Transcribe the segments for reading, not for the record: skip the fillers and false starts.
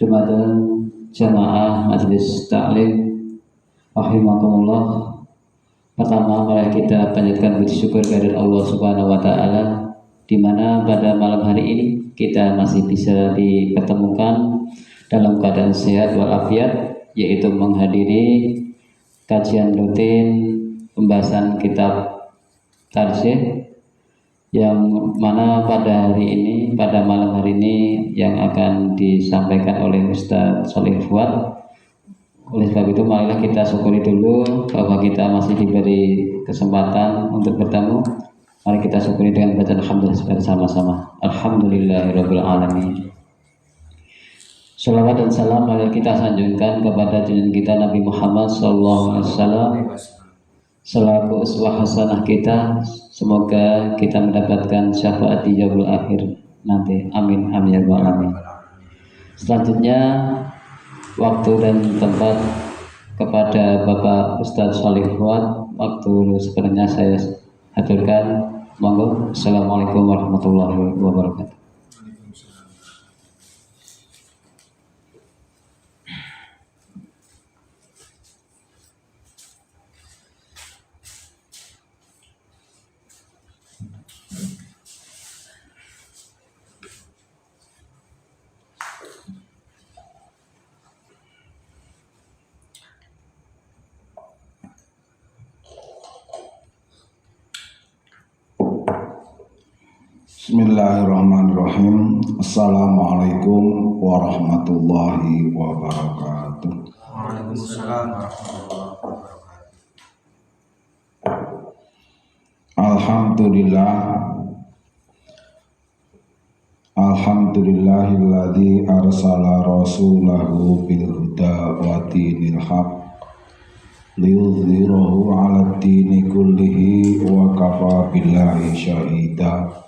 Dumateng jamaah majelis taklim rahimakumullah. Pertama, mari kita panjatkan puji syukur kehadirat Allah Subhanahu wa taala, di mana pada malam hari ini kita masih bisa dipertemukan dalam keadaan sehat walafiat, yaitu menghadiri kajian rutin pembahasan kitab Tarjih, yang mana pada hari ini, pada malam hari ini yang akan disampaikan oleh Ustaz Sholih Fuad. Oleh sebab itu, marilah kita syukuri dulu bahwa kita masih diberi kesempatan untuk bertemu. Mari kita syukuri dengan bacaan alhamdulillah bersama-sama. Alhamdulillahirabbil alamin. Salawat dan salam mari kita sanjungkan kepada junjungan kita Nabi Muhammad SAW selaku uswah hasanah kita. Semoga kita mendapatkan syafaat di yaumul akhir nanti. Amin amin ya rabbal alamin. Selanjutnya, waktu dan tempat kepada Bapak Ustadz Sholih Fuad. Waktu sebenarnya saya haturkan. Monggo. Assalamualaikum warahmatullahi wabarakatuh. Bismillahirrahmanirrahim. Assalamualaikum warahmatullahi wabarakatuh. Waalaikumsalam warahmatullahi wabarakatuh. Alhamdulillahilladzi arsala rasulahu bil huda wa dinil haq liyudhhirahu 'alad dini kullihi wa kafa billahi syahida.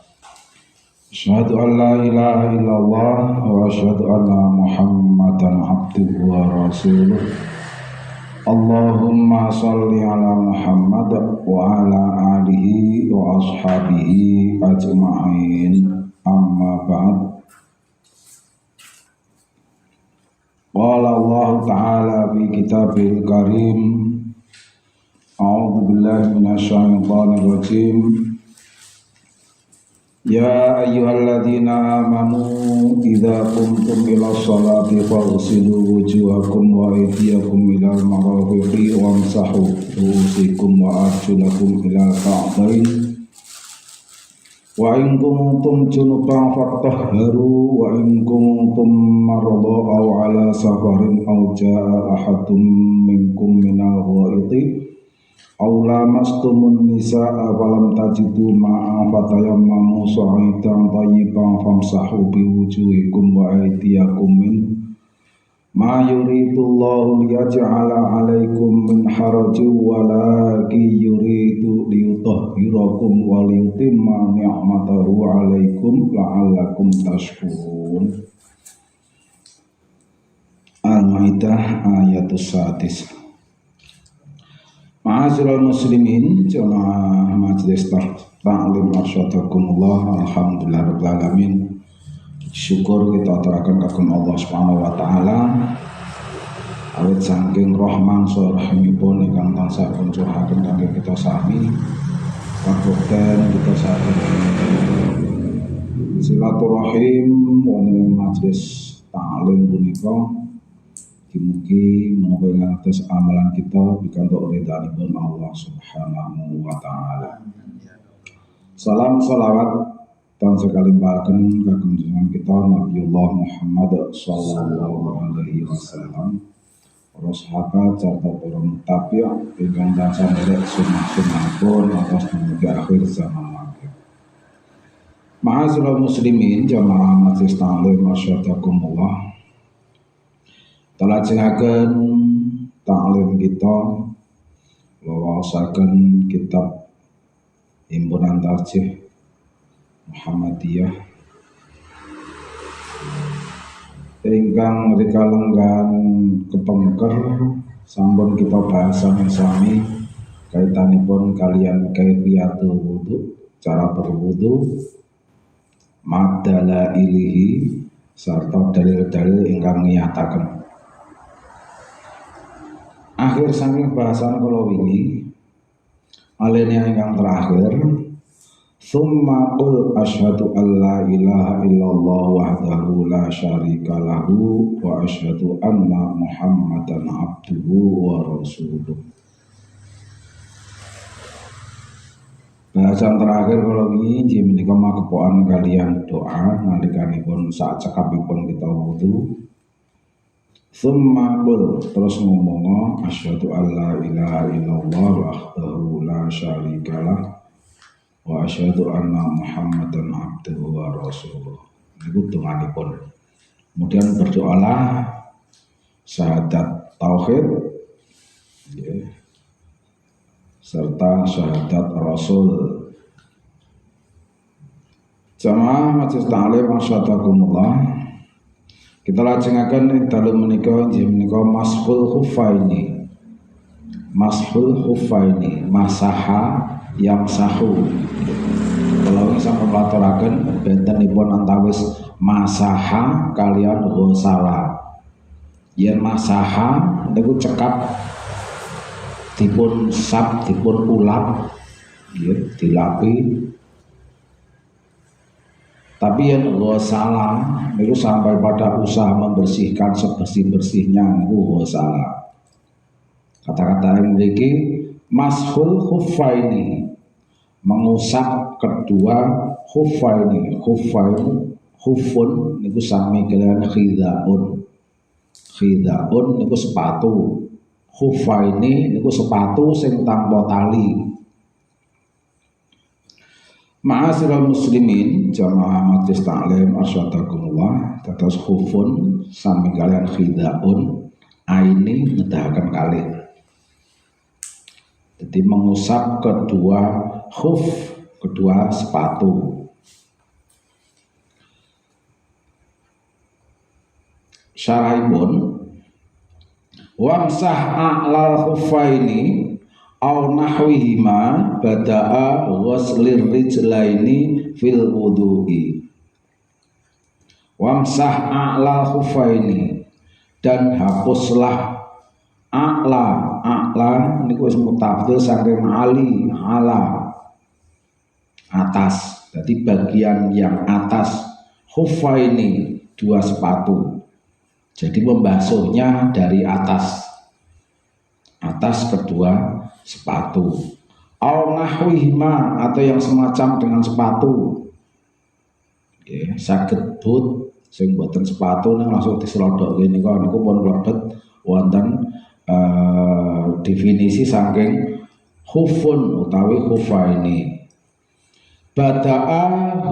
Asyhadu an la ilaha illallah wa asyhadu anna Muhammadan abduhu wa rasuluh. Allahumma shalli ala Muhammad wa ala alihi wa ashabihi ajma'in. Amma ba'd. Qala Allah ta'ala fi kitabil karim. A'udzu billahi minasy syaithanir rajim. Ya ayyuhalladzina amanu idza qumtum ila sholati faghsilu wujuhakum wa aydiyakum ilal marafiqi wamsahu ru'usakum wa arjulakum ilal ka'bayn wa in kuntum junuban fatahharu wa in kuntum marada aw ala safarin aw jaa ahadum minkum minal ghaiti aw lamastumun nisaa falam tajidu ma'an fatayammamu sa'idan thayyiban famsahu biwujuhikum wa aydiyakum min ma yuridullahu liyaj'ala 'alaikum min harajin walakin yuridu liyutahhirakum wa liyutimma ni'matahu 'alaikum la'allakum tashkurun. Al-Maidah ayatus sadis. Ma'asyiral muslimin, jamaah majelis taklim arsyadakumullah. Alhamdulillahirabbil alamin. Syukur kita aturaken kagem Allah Subhanahu wa taala awit saking rahman surahipun ingkang tansah kuncuhaken kangge kita sami kabukten kita saged silaturahim wonten majelis taklim punika. Mugi menawi ngatos amalan kita pikantuk ridhanipun Allah Subhanahu wa taala. Salam salawat tansah kalimpahaken kagem junjungan kita Nabiullah Muhammad sallallahu alaihi wasallam, para sahabat serta para mutabi' ingkang tansah nderek sunah-sunahipun atas dumugi akhir zaman. Ma'asyiral muslimin jamaah majelis taklim masyarakat, telajengaken taklim kita lawasaken kitab Himpunan Tarjih Muhammadiyah ingkang rikalenggan kepengker sampun kita bahasan sami kaitanipun kalian kaifiyatul wudu, cara berwudu, madala ilihi, sarta dalil-dalil ingkang ngiyataken. Akhir saking bahasan kula wingi alinea ingkang terakhir, summa qul asyhadu alla ilaha illallah wahdahu la syarika lahu wa asyhadu anna muhammadan abduhu wa rasuluh. Bahasan terakhir kalau ini inggih menika magepokan kalian doa nalikanipun saat cekapipun kita wudu. Summa qul, terus ngomong asyhadu alla ilaha illallah wahdahu la syarikalah wa asyhadu anna muhammadan abduhu wa rasuluh. Niku donganipun. Kemudian berdoalah syahadat tauhid ya, serta syahadat rasul. Jamaah majelis ta'lim masyaallah. Kita lajengaken ing dalu menika inggih menika mashul khuffaini. Mashul khuffaini, masaha yang sahu. Kalau sampun laturaken bentenipun antawis masaha kalian ghusala. Yen masaha niku cekap dipun sab, dipun ulap, ya, dilapi. Tapi yang ghusala itu sampai pada usaha membersihkan sebersih-bersihnya niku ghusala. Kata-kata yang memiliki mashul khuffaini, mengusap kedua khuffaini. Khufun niku sami kalian khidaun. Khidaun niku sepatu. Khuffaini niku sepatu sing tanpa tali. Ma'asyiral muslimin, jamaah majelis ta'lim arsyadakumullah, dados khufun sami kalian khidaun, aini ngedahaken kalih. Jadi mengusap kedua khuf, kedua sepatu. Syarahipun wamsah a'lal khuffaini aw nahwihima bada'a ghuslir rijlaini fil wudu'i. Wamsah a'lal khuffaini, dan hapuslah a'la niku wis mutafdil saking ali, ala atas. Jadi bagian yang atas khuffaini, dua sepatu. Jadi membasuhnya dari atas kedua sepatu. Au nahwihima, atau yang semacam dengan sepatu. Nggih, saged but sing boten sepatu nang langsung diselodokke niku pun mlebet wonten definisi saking khufun utawi khufaini. Bada'a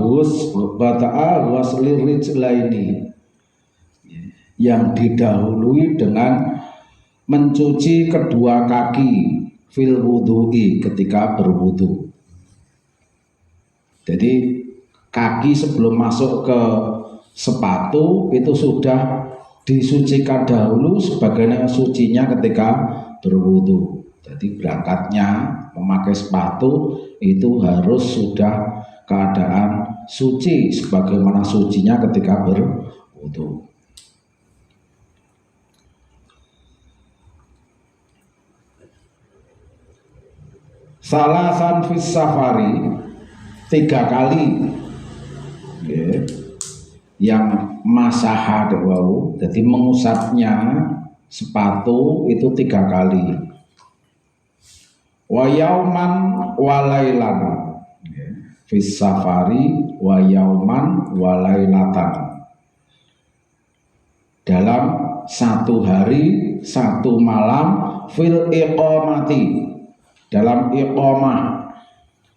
ghuslir rijlaini, yang didahului dengan mencuci kedua kaki fil wudu'i, ketika berwudu. Jadi kaki sebelum masuk ke sepatu itu sudah disucikan dahulu sebagaimana sucinya ketika berwudu. Jadi berangkatnya memakai sepatu itu harus sudah keadaan suci sebagaimana sucinya ketika berwudu. Salasan fis safari, 3 kali, okay, yang masaha wau, jadi mengusapnya sepatu itu 3 kali. Wa yauman walailan, okay, fis safari wa yauman walailatan, dalam 1 hari 1 malam fil iqamati, dalam iqamah.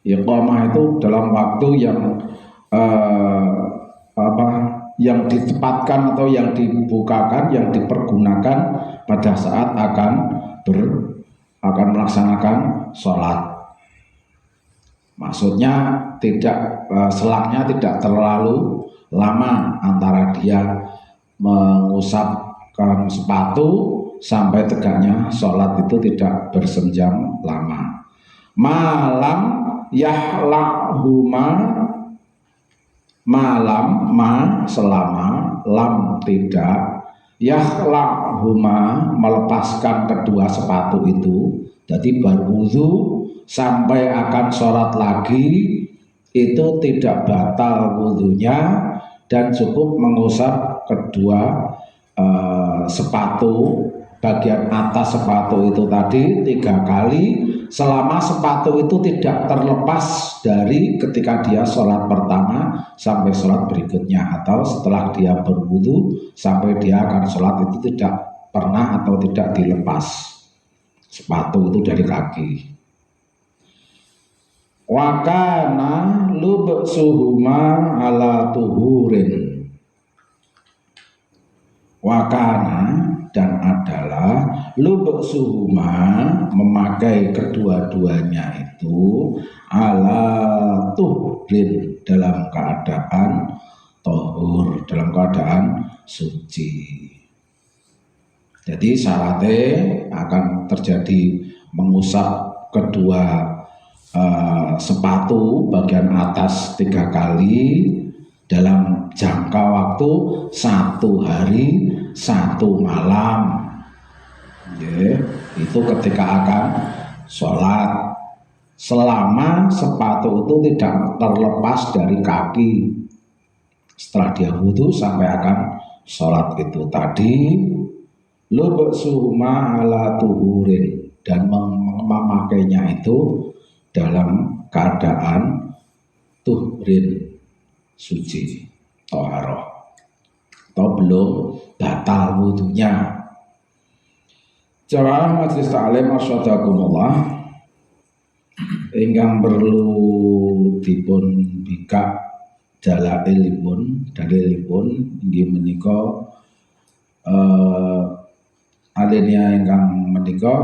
Iqamah itu dalam waktu yang yang ditempatkan atau yang dibukakan, yang dipergunakan pada saat akan melaksanakan sholat. Maksudnya tidak selaknya tidak terlalu lama antara dia mengusapkan sepatu sampai tegaknya sholat, itu tidak bersenjang lama. Malam yahlahuma, malam selama lam tidak yakhla'huma melepaskan kedua sepatu itu. Jadi berwudu sampai akan sholat lagi itu tidak batal wudunya dan cukup mengusap kedua sepatu bagian atas sepatu itu tadi 3 kali selama sepatu itu tidak terlepas dari ketika dia sholat pertama sampai sholat berikutnya, atau setelah dia berwudu sampai dia akan sholat itu tidak pernah atau tidak dilepas sepatu itu dari kaki. Wakana lubsuhuma ala tuhurin. Wakana dan adalah lubsuhuma memakai kedua-duanya itu ala tuhrin dalam keadaan tohur, dalam keadaan suci. Jadi syaratnya akan terjadi mengusap kedua sepatu bagian atas 3 kali dalam jangka waktu 1 hari 1 malam. Itu ketika akan sholat selama sepatu itu tidak terlepas dari kaki setelah dia wudhu sampai akan sholat itu tadi. Lubsuhuma ala tuhurin, dan memakainya itu dalam keadaan tuhrin suci toharoh atau belum batal wudunya. Jamaah majelis ta'lim arsyadakumullah ingkang perlu dipun bikak dalilipun inggih menika adenia ingkang menika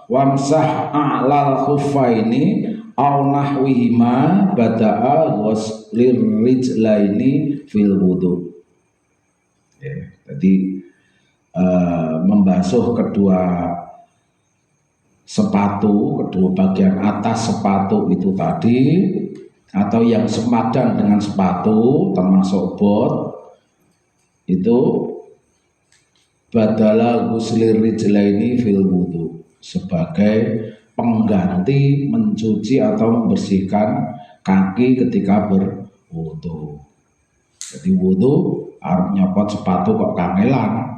wamsah a'lal khuffaini aw nahwihima bada'a ghuslir rijlaini fil wudu. Jadi membasuh kedua sepatu, kedua bagian atas sepatu itu tadi, atau yang sepadan dengan sepatu termasuk bot itu badala ghuslir rijlaini fil wudu, sebagai pengganti mencuci atau membersihkan kaki ketika berwudu. Jadi wudu arep nyopot sepatu kok kangelan,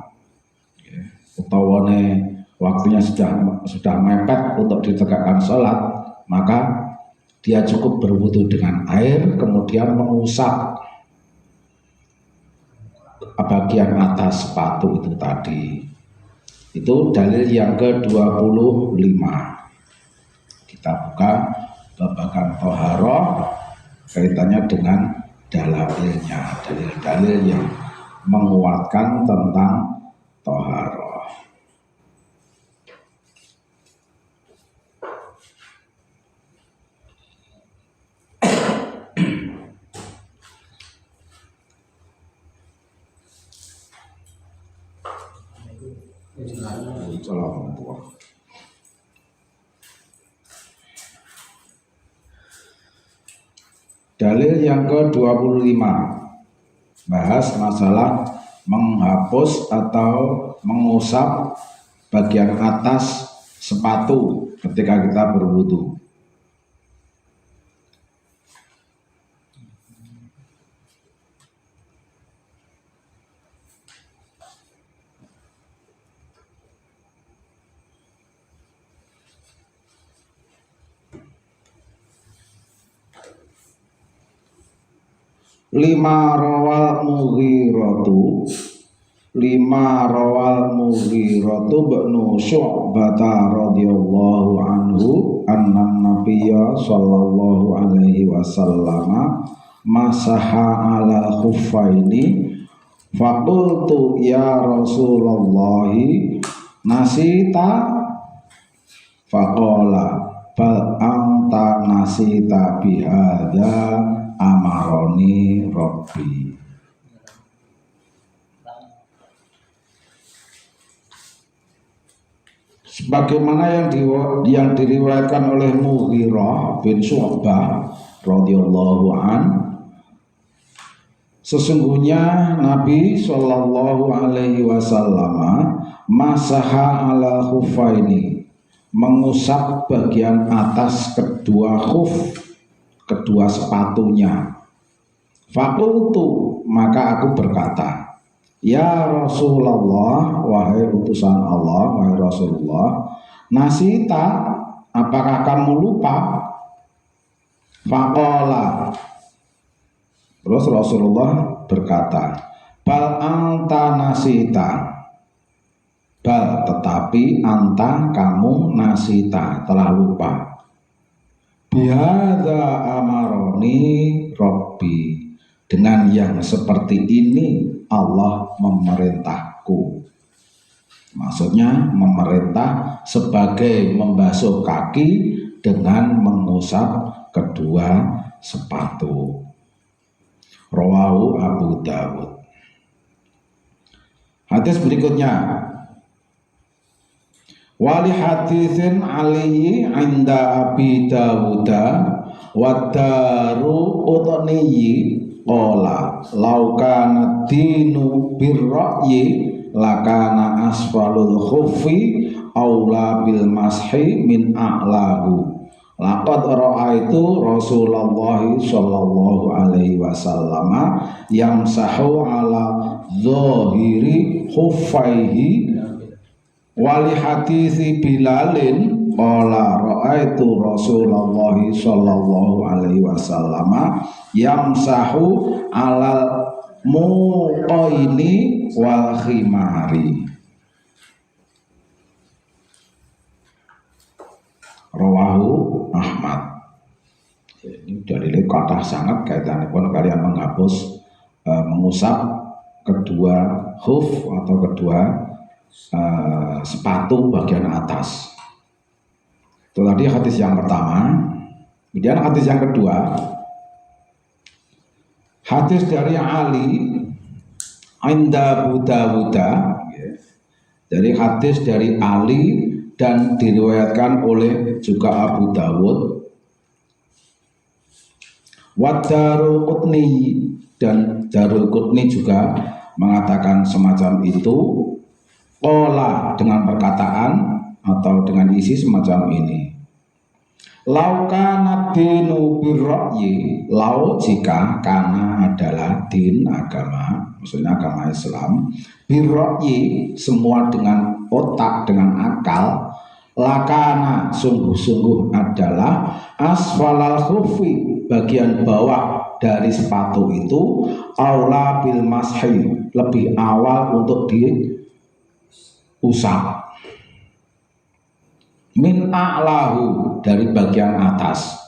utawane waktunya sudah mepet untuk ditegakkan sholat, maka dia cukup berwudu dengan air kemudian mengusap bagian atas sepatu itu tadi. Itu dalil yang ke-25. Kita buka babagan toharoh kaitannya dengan dalilnya, dalil-dalil yang menguatkan tentang toharoh. Dalil yang ke-25 bahas masalah menghapus atau mengusap bagian atas sepatu ketika kita berwudu. Lima rawal Mughiratu bnu Syu'bata radhiyallahu anhu anna nabiyya sallallahu alaihi wasallam masaha ala khuffaini faqultu ya Rasulullah nasita faqala bal anta nasita bihadza amaroni Rabbi. Sebagaimana yang diriwayatkan oleh Mughirah bin Syu'bah radhiyallahu an, Sesungguhnya Nabi Shallallahu Alaihi Wasallam masaha ala khufaini, mengusap bagian atas kedua khuf, kedua sepatunya. Fakultu, maka aku berkata, ya Rasulullah, wahai utusan Allah, wahai Rasulullah, nasita, apakah kamu lupa? Faqala, terus Rasulullah berkata, bal anta nasita, bal tetapi anta kamu nasita, telah lupa. Bihadza amaroni Rabbi, dengan yang seperti ini Allah memerintahku. Maksudnya memerintah sebagai membasuh kaki dengan mengusap kedua sepatu. Rawahu Abu Dawud. Hadis berikutnya, wali hadisin Ali inda Abi Dawud wa Daru Qutni qala law kana dinu birra'yi lakana asfalul khuffi aula bil mashi min a'lahu. Laqad ra'aitu Rasulullah sallallahu alaihi wasallam yamsahu ala zahiri khuffaihi wali hadisi Bilalin qala ra'aitu Rasulullah sallallahu alaihi wasallam yamsahu alal muqaini wal khimari. Rawahu Ahmad. Ini dari kata sangat kaitannya pun kalian menghapus mengusap kedua khuf atau kedua sepatu bagian atas. Itu tadi hadis yang pertama. Kemudian hadis yang kedua, hadis dari Ali inda Abu Dawud, dari hadis dari Ali dan diriwayatkan oleh juga Abu Dawud. Wa Darul Qutni, dan Darul Qutni juga mengatakan semacam itu. Qala, dengan perkataan atau dengan isi semacam ini. Lau kana dinu birra'yi, lau jika kana adalah din agama, maksudnya agama Islam, birra'yi semua dengan otak, dengan akal, lakana sungguh-sungguh adalah asfalal khufi, bagian bawah dari sepatu itu, aula bil mashi, lebih awal untuk diusap, min a'lahu, dari bagian atas.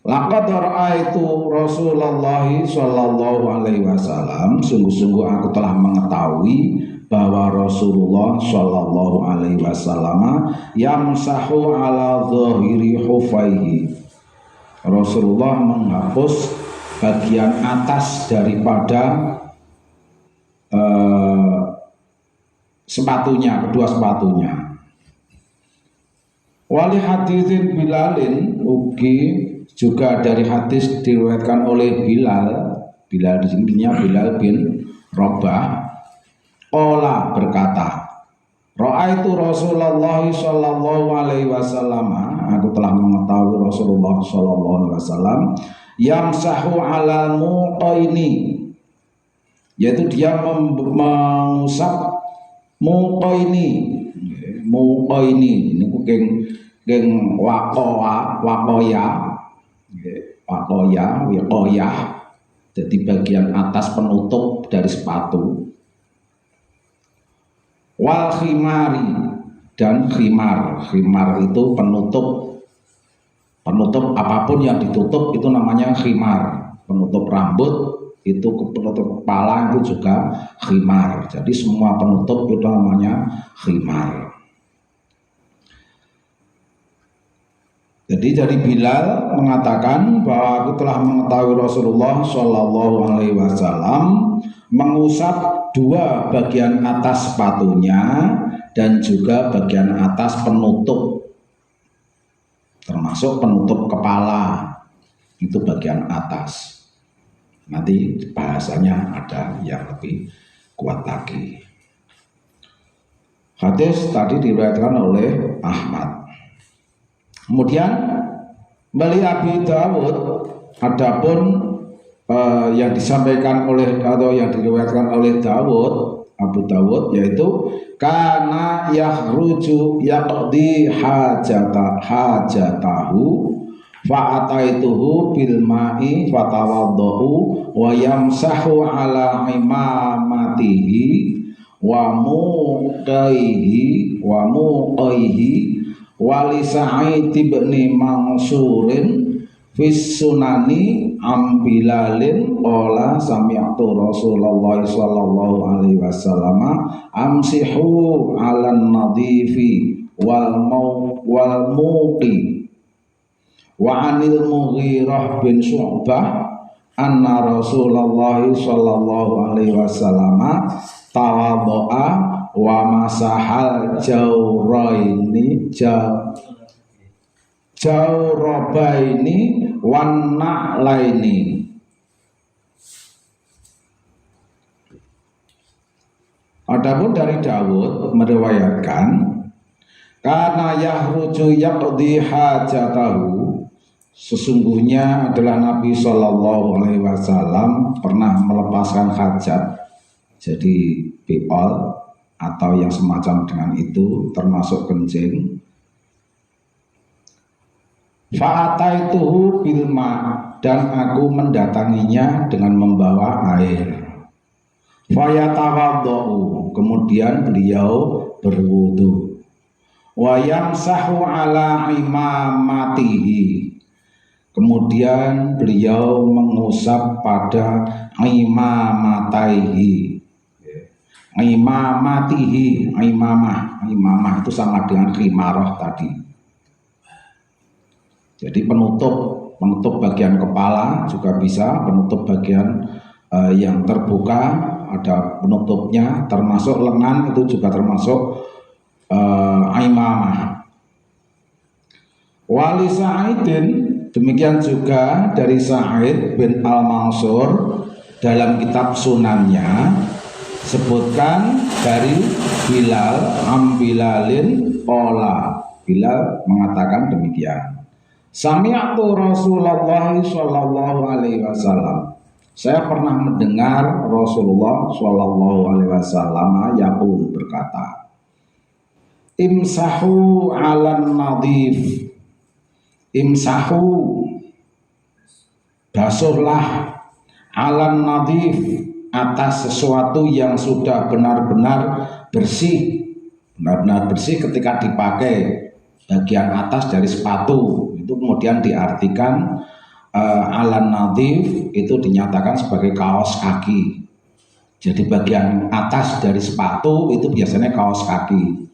Laqad ra'aitu Rasulullah sallallahu alaihi wasallam, sungguh-sungguh aku telah mengetahui bahwa Rasulullah sallallahu alaihi wasallam yamsahu ala zahiri hufaihi, Rasulullah menghapus bagian atas daripada sepatunya, kedua sepatunya. Wali hadisin Bilalin, ugi juga dari hadis diriwayatkan oleh Bilal. Bilal di sini Bilal bin Rabah. Qala, berkata, ra'aitu Rasulullah sallallahu alaihi wasallam, aku telah mengetahui Rasulullah sallallahu alaihi wasallam yamsahu ala muqaini, yaitu dia mengusap muqaini. Muqaini ini geng wakoya, wiqoyah, jadi bagian atas penutup dari sepatu. Wal khimari, dan khimar. Khimar itu penutup apapun yang ditutup itu namanya khimar. Penutup rambut itu, penutup kepala itu juga khimar. Jadi semua penutup itu namanya khimar. Jadi dari Bilal mengatakan bahwa aku telah mengetahui Rasulullah Shallallahu Alaihi Wasallam mengusap dua bagian atas sepatunya dan juga bagian atas penutup, termasuk penutup kepala. itu bagian atas. Nanti bahasanya ada yang lebih kuat lagi. Hadis tadi diriwayatkan oleh Ahmad. Kemudian beli Abi Dawud, adapun yang disampaikan oleh atau yang diriwayatkan oleh Abu Dawud, yaitu kana yakhruju yaqdi hajatahu fa ataituhu bil ma'i fatawaddahu wa yamsahu ala imamatihi wa muqaihi wa li Sa'id ibn Mansurin fis sunani am Bilalin qala sami'tu Rasulullah sallallahu alaihi wasallam amsihu 'alan nadifi wal muqi wa 'anil Mughirah bin Syu'bah anna Rasulullah sallallahu alaihi wasallam tawaddo'a wa masahal jawrabaini wan na'laini. Adapun dari Dawud meriwayatkan karena yahruju yaqdi hajatahu, sesungguhnya adalah Nabi Shallallahu Alaihi Wasallam pernah melepaskan hajat, jadi biol atau yang semacam dengan itu, termasuk kencing. Fa'ataituhu bilma, dan aku mendatanginya dengan membawa air. Fayatawaddu, kemudian beliau berwudu. Wa yamsahu ala imamatihi, kemudian beliau mengusap pada imamataihi. Imamatihi, imamah itu sama dengan khimarah tadi. Jadi penutup bagian kepala juga bisa, penutup bagian yang terbuka ada penutupnya, termasuk lengan itu juga termasuk imamah. Wali Sa'idin, demikian juga dari Sa'id bin Al-Mansur dalam kitab Sunannya sebutkan dari Bilal Bilalin qala, Bilal mengatakan demikian. Sami'tu Rasulullah sallallahu alaihi wasallam, saya pernah mendengar Rasulullah sallallahu alaihi wasallam yaqul, berkata, imsahu 'alan nadhif, imsahu, basuhlah, 'alan nadhif, atas sesuatu yang sudah benar-benar bersih. Benar-benar bersih ketika dipakai bagian atas dari sepatu, itu kemudian diartikan alan nadhif itu dinyatakan sebagai kaos kaki. Jadi bagian atas dari sepatu itu biasanya kaos kaki.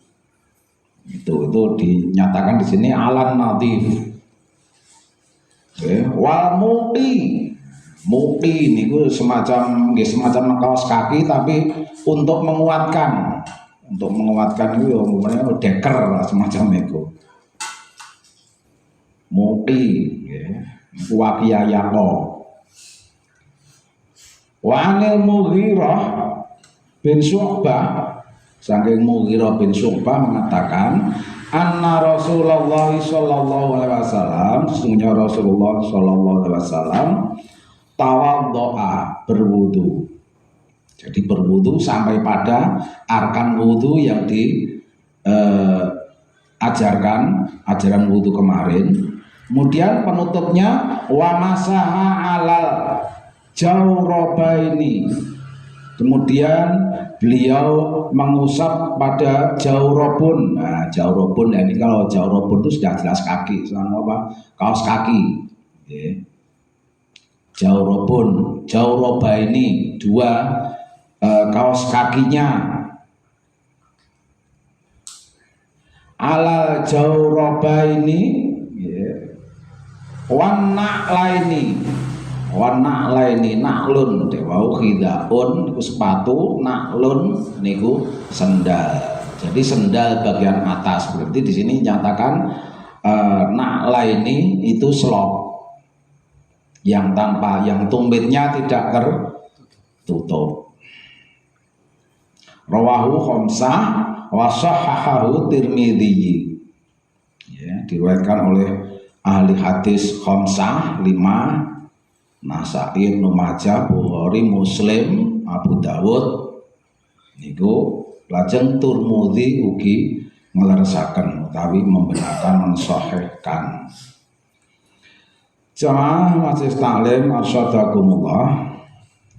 Itu dinyatakan di sini alan nadhif. Wal muqi niku semacam kaos kaki tapi untuk menguatkan itu umumnya deker semacam itu. Muqi wakiyayako. Wa anil Mughirah bin Syu'bah, saking Mughirah bin Syu'bah mengatakan anna Rasulullah sallallahu alaihi wasallam, sesungguhnya Rasulullah sallallahu alaihi wasallam tawaddo'a, berwudu. Jadi berwudu sampai pada arkan wudu yang ajaran wudu kemarin. Kemudian penutupnya wa masaha alal jawrabaini, kemudian beliau mengusap pada jawrabun. Nah, jawrabun ini kalau jawrabun itu sudah jelas kaki, sama apa? Kaos kaki. Jawrabun, jawrabaini, dua kaos kakinya. Alal jawrabaini warna laini naklun dewau khidaun niku sepatu, naklun niku sendal. Jadi sendal bagian atas, berarti di sini nyatakan naklaini itu slop. yang tumitnya tidak tertutup. Rawahu khamsah wa sahhahahu Tirmidzi. Ya, diriwayatkan oleh ahli hadis khamsah 5, Nasa'i, Ibnu Majah, Bukhari, Muslim, Abu Dawud. Niku lajeng Tirmidzi ugi ngleresaken utawi membenarkan mensahihkan. Jamaah majelis taklim arsyadakumullah,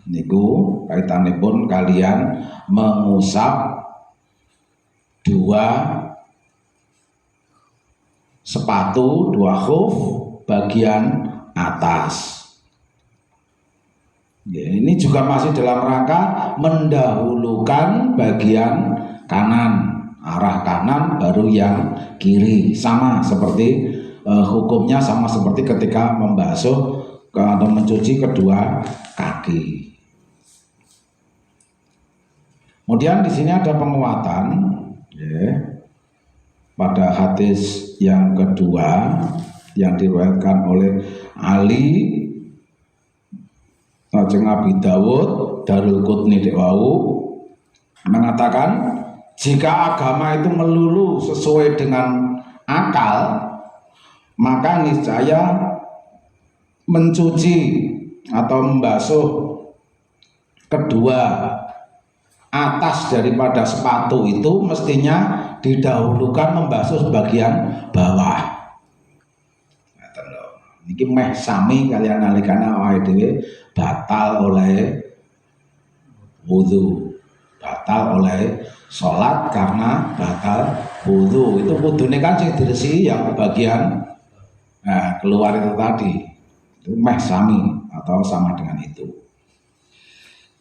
niku kaitanipun kalian mengusap 2 sepatu, 2 khuf bagian atas. Ya, ini juga masih dalam rangka mendahulukan bagian kanan, arah kanan baru yang kiri, sama seperti hukumnya sama seperti ketika membasuh atau mencuci kedua kaki. Kemudian di sini ada penguatan, ya, pada hadis yang kedua yang diriwayatkan oleh Ali, lajeng Abi Dawud, Darul Qutni Dewau mengatakan, jika agama itu melulu sesuai dengan akal, maka niscaya mencuci atau membasuh kedua atas daripada sepatu itu mestinya didahulukan membasuh bagian bawah. Niki meh sami kalian nalikane awake dhewe batal oleh wudu, batal oleh sholat karena batal wudu. Itu wudune kan sing diresi yang bagian keluar itu tadi, itu meh sami atau sama dengan itu.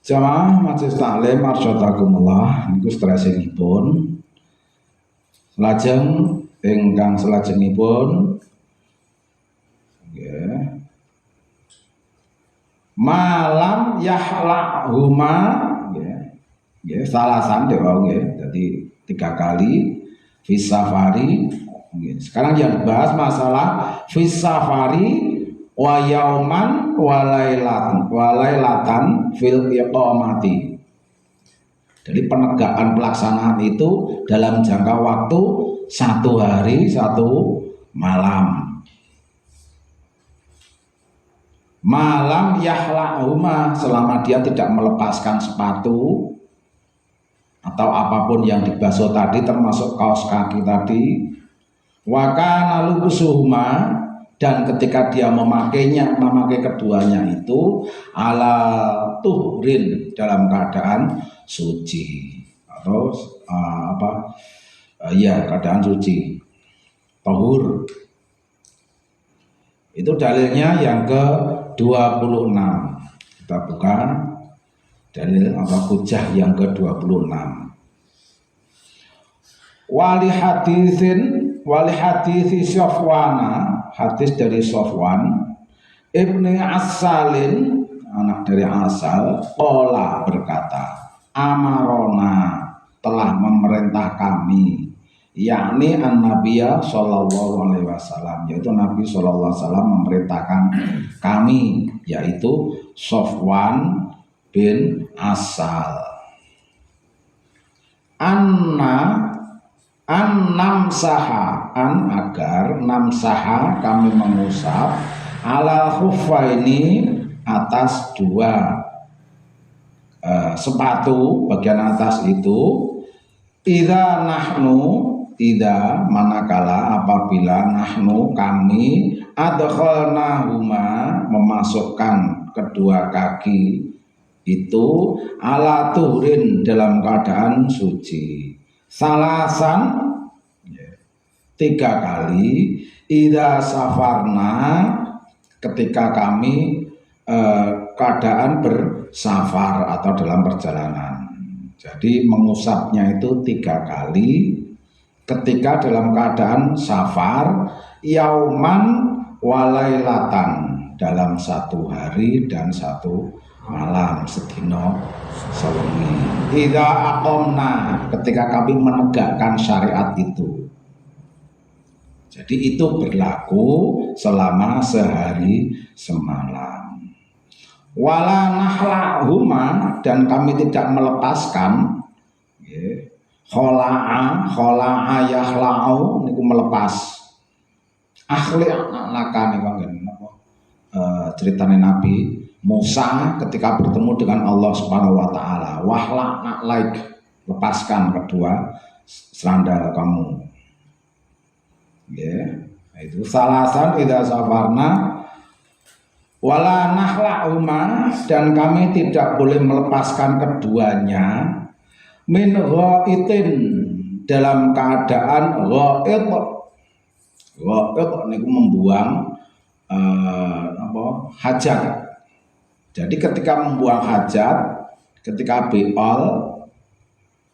Jamaah majelis taklim arsyadakumullah, niku stresingipun. Lajeng ingkang selajengipun nggih, malam yahlahuma nggih, salasan dewa nggih, dadi 3 kali fisafari. Sekarang yang dibahas masalah fisafari wa yauman walailatan fil iqamati. Jadi penegakan pelaksanaan itu dalam jangka waktu 1 hari 1 malam. Malam yahlahuma, selama dia tidak melepaskan sepatu atau apapun yang dibasuh tadi termasuk kaos kaki tadi. Wa kana lubusuhuma, dan ketika dia memakai keduanya itu ala tuhrin, dalam keadaan suci atau keadaan suci, tahur. Itu dalilnya yang ke-26. Kita buka dalil atau hujah yang ke-26. Wali hadisi Sofwana, hadis dari Sofwan Ibni Asalin, anak dari Asal, qala berkata, amarona, telah memerintah kami, yakni an-nabiyya sallallahu alaihi wasallam, yaitu Nabi sallallahu alaihi wasallam memerintahkan kami, yaitu Sofwan bin Asal, agar namsaha kami mengusap ala khuffaini, atas 2 sepatu bagian atas itu, manakala apabila nahnu kami adkhalnahuma, memasukkan kedua kaki itu ala tuhrin, dalam keadaan suci, salasan 3 kali, idza safarna, ketika kami keadaan bersafar atau dalam perjalanan. Jadi mengusapnya itu 3 kali ketika dalam keadaan safar, yauman walailatan, dalam 1 hari dan 1 malam, sedina sewengi. Idza aqamna, ketika kami menegakkan syariat itu. Jadi itu berlaku selama sehari semalam. Wala nahlahuma, dan kami tidak melepaskan. Khola'a yakhla'u niku melepas. Akhli laka niku napa ceritane Nabi Musa ketika bertemu dengan Allah Subhanahu wa taala. Wahla na'laik, lepaskan kedua sandal kamu. Itu salasan idza safarna wala nahla'uma, dan kami tidak boleh melepaskan keduanya min ghaitin, dalam keadaan ghaid niku membuang hajat. Jadi ketika membuang hajat, ketika beol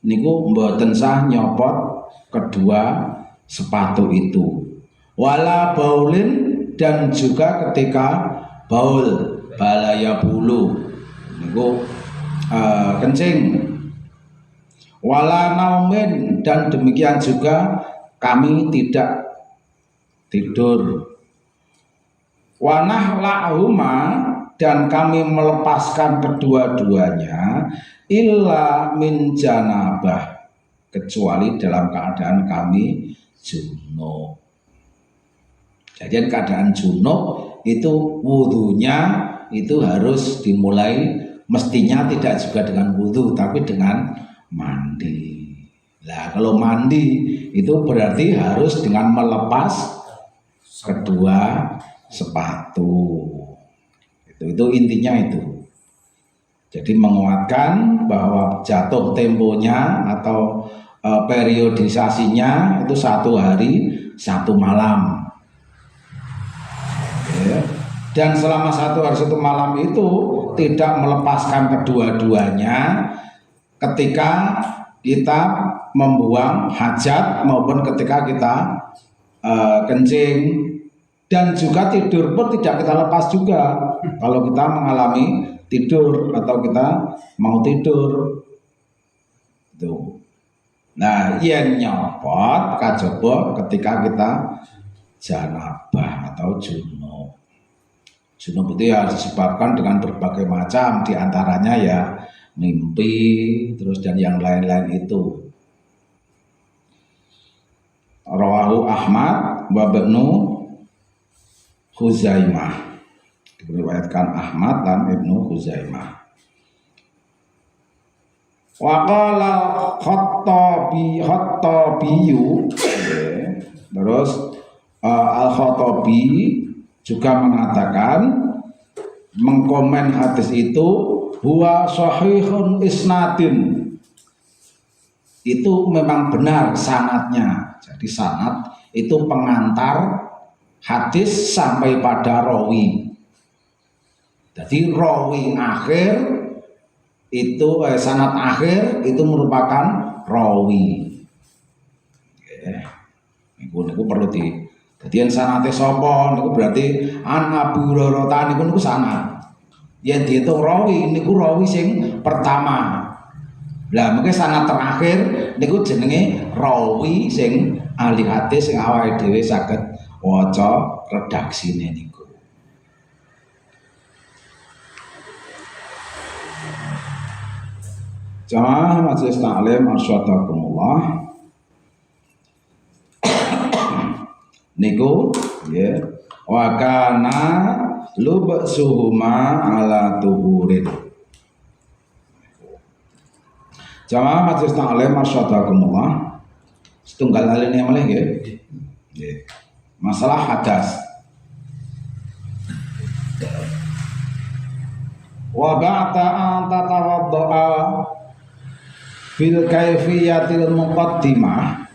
niku mboten sah nyopot kedua sepatu itu. Wala baulin, dan juga ketika baul balaya bulu niku kencing. Wala naumin, dan demikian juga kami tidak tidur. Wa nahla'huma, dan kami melepaskan kedua-duanya illa min janabah, kecuali dalam keadaan kami junub. Jadi keadaan junub itu wudunya itu harus dimulai, mestinya tidak juga dengan wudu tapi dengan mandi. Nah, kalau mandi itu berarti harus dengan melepas kedua sepatu. Itu intinya itu. Jadi menguatkan bahwa jatuh temponya atau periodisasinya itu 1 hari 1 malam. Dan selama 1 hari 1 malam itu tidak melepaskan kedua-duanya ketika kita membuang hajat maupun ketika kita kencing, dan juga tidur pun tidak kita lepas juga kalau kita mengalami tidur atau kita mau tidur itu. Nah, yen nyopot kajaba ketika kita janabah atau junub. Junub itu ya disebabkan dengan berbagai macam, diantaranya ya mimpi, terus dan yang lain-lain itu. Rawahu Ahmad wa Ibnu Khuzaimah, diriwayatkan Ahmad dan Ibnu Khuzaimah. Wa qala Khattabi, terus Al-Khattabi juga mengatakan, mengkomen hadis itu, huwa sahihun isnadin, itu memang benar sanadnya. Jadi sanad itu pengantar hadis sampai pada rawi. Jadi rawi akhir itu sanad akhir itu merupakan rawi. Niku perlu di. Jadi yang sanate sapa niku berarti an Abu Hurairah niku sanad. Yen diitung rawi niku rawi sing pertama. Lah mungkin sanad terakhir niku jenenge rawi sing ahli hadis sing awake dhewe saged waca redaksine niku. Jamaah majelis taklim arsyadakumullah. Niku ya wa kana lubsuhuma ala tuhurin. Jamaah majelis taklim arsyadakumullah. Setunggal hal ini malah nggih. Nggih. Masalah hadas. Wa ba'da an tatawaddaa bil kaifiyatil muqaddimah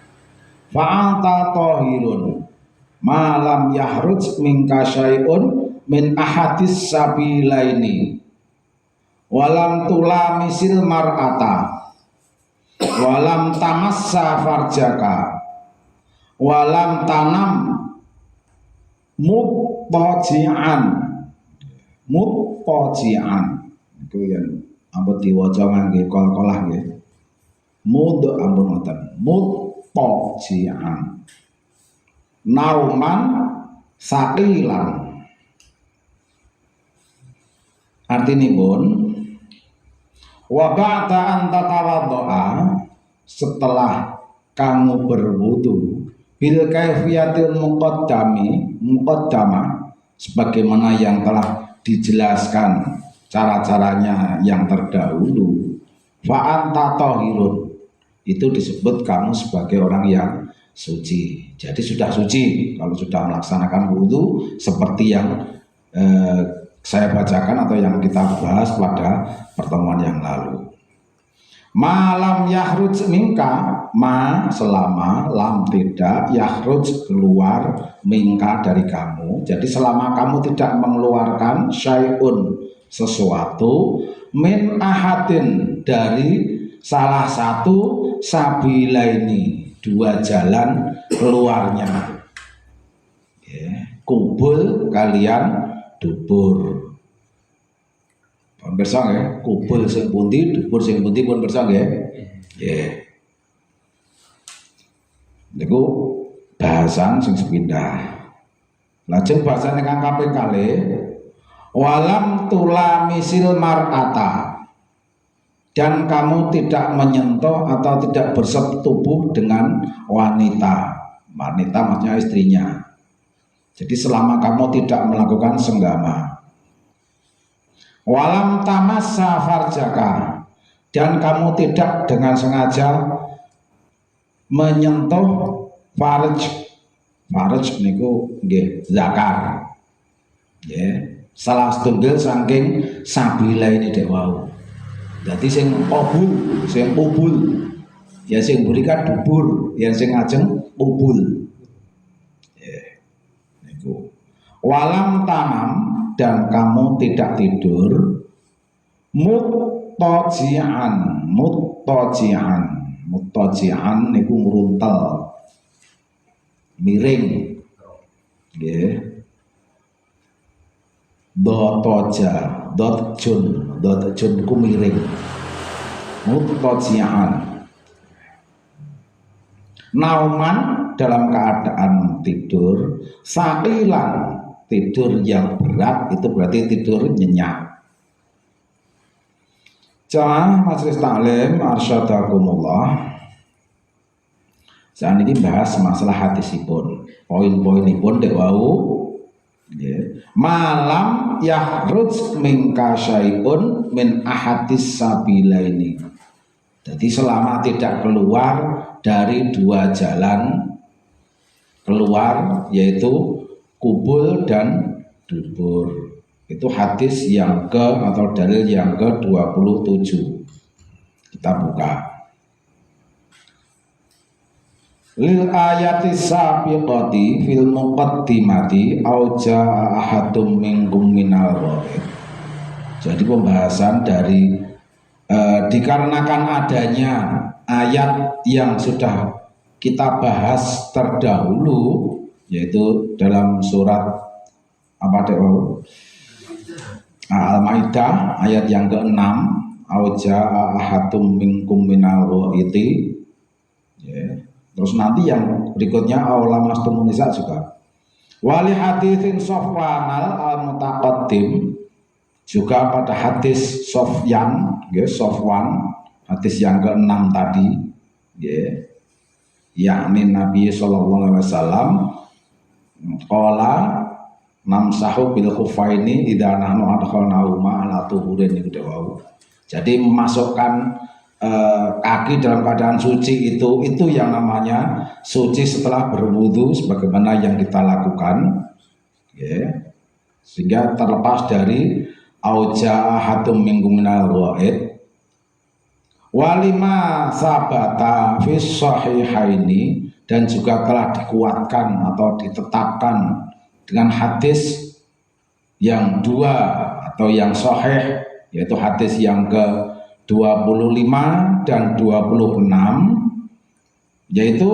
fa anta tahirun ma lam yahruj minka syai'un min ahadis sabilaini walam tulamisil mar'ata walam tamassa farjaka walam tanam muttaji'an itu yang ampun diwaca ngangge kol-kolah nggih. Mud ampun ngoten, muttaji'an nauman saqilan. Artinipun wa ba'da an tatawaddoa, setelah kamu berwudu, bil kaifiyatil muqaddamah, sebagaimana yang telah dijelaskan cara-caranya yang terdahulu, fa anta tahirun, itu disebut kamu sebagai orang yang suci. Jadi sudah suci kalau sudah melaksanakan wudu seperti yang saya bacakan atau yang kita bahas pada pertemuan yang lalu. Malam yahruj minka, ma selama, lam tidak, yahruj keluar, minka dari kamu. Jadi selama kamu tidak mengeluarkan syai'un sesuatu, min ahadin dari salah satu sabilaini, dua jalan keluarnya. Kubul kalian dubur. Pun bersang ya, kubul sing pundi, dubur sing pundi pun bersang ya. Nggih. Niku bahasan sing sepindah. Lajeng bahasan ingkang kaping kalih, walam tulamisil mar'ata, dan kamu tidak menyentuh atau tidak bersetubuh dengan wanita. Wanita maksudnya istrinya. Jadi selama kamu tidak melakukan senggama. Walam tamassa farjaka, dan kamu tidak dengan sengaja menyentuh farj. Farj niku nggih zakar. Nggih, salah setunggal saking sabila ini dek wau. Dadi sing obul, sing ubul, ya sing burikan dubur, ya sing ngajeng ubul. Niku. Walam tanam, dan kamu tidak tidur, muttaji'an niku ngruntel, miring, nggih. Dotjun ku miring, muttaji'an. Nauman, dalam keadaan tidur, saqilan, tidur yang berat, itu berarti tidur nyenyak. Jamaah majelis taklim arsyadakumullah. Saat ini bahas masalah hadisipun. Poin-poinipun dek wau. Malam yahruj minka syai'un min ahadis sabilaini. Jadi selama tidak keluar dari dua jalan keluar, yaitu kubul dan dubur. Itu hadis yang ke atau dalil yang ke-27. Kita buka. Lil ayati sabiqati fil muqaddimati au jaa ahadum minkum minal ghaib. Jadi pembahasan dari dikarenakan adanya ayat yang sudah kita bahas terdahulu, yaitu dalam surat apa dek Al-Maidah ayat yang ke-6, auja ahadum minkum minal ghaiti. Terus nanti yang berikutnya aulamastum nisa juga. Wali haditsin Sofwanal al-mutaqaddim, juga pada hadis Sofyan, Sofwan, hadis yang ke-6 tadi, yakni Nabi sallallahu alaihi wasallam qala namsahu bil khufaini idza nahnu adkhalnahuma ala tuhurin niku wau. Jadi memasukkan kaki dalam keadaan suci itu yang namanya suci setelah berwudu sebagaimana yang kita lakukan, sehingga terlepas dari auja ahadum minkum minal ghaib. Walima sabata fis sahihaini, dan juga telah dikuatkan atau ditetapkan dengan hadis yang dua atau yang sahih, yaitu hadis yang ke-25 dan 26, yaitu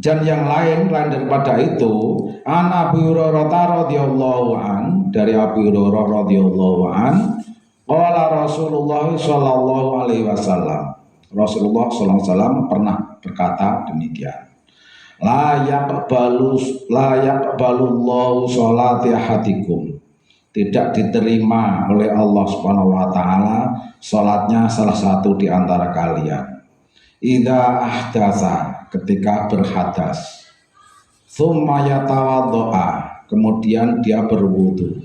dan yang lain daripada itu, an Abi Hurairah radhiyallahu an, dari Abi Hurairah radhiyallahu an, qala Rasulullah sallallahu alaihi wasallam, Rasulullah sallallahu alaihi wasallam pernah berkata demikian. La yaqbalullahu sholati ahadikum, tidak diterima oleh Allah Subhanahu wa taala salatnya salah satu di antara kalian. Idza ahdatsa, ketika berhadas. Tsumma yatawaddoa, kemudian dia berwudu.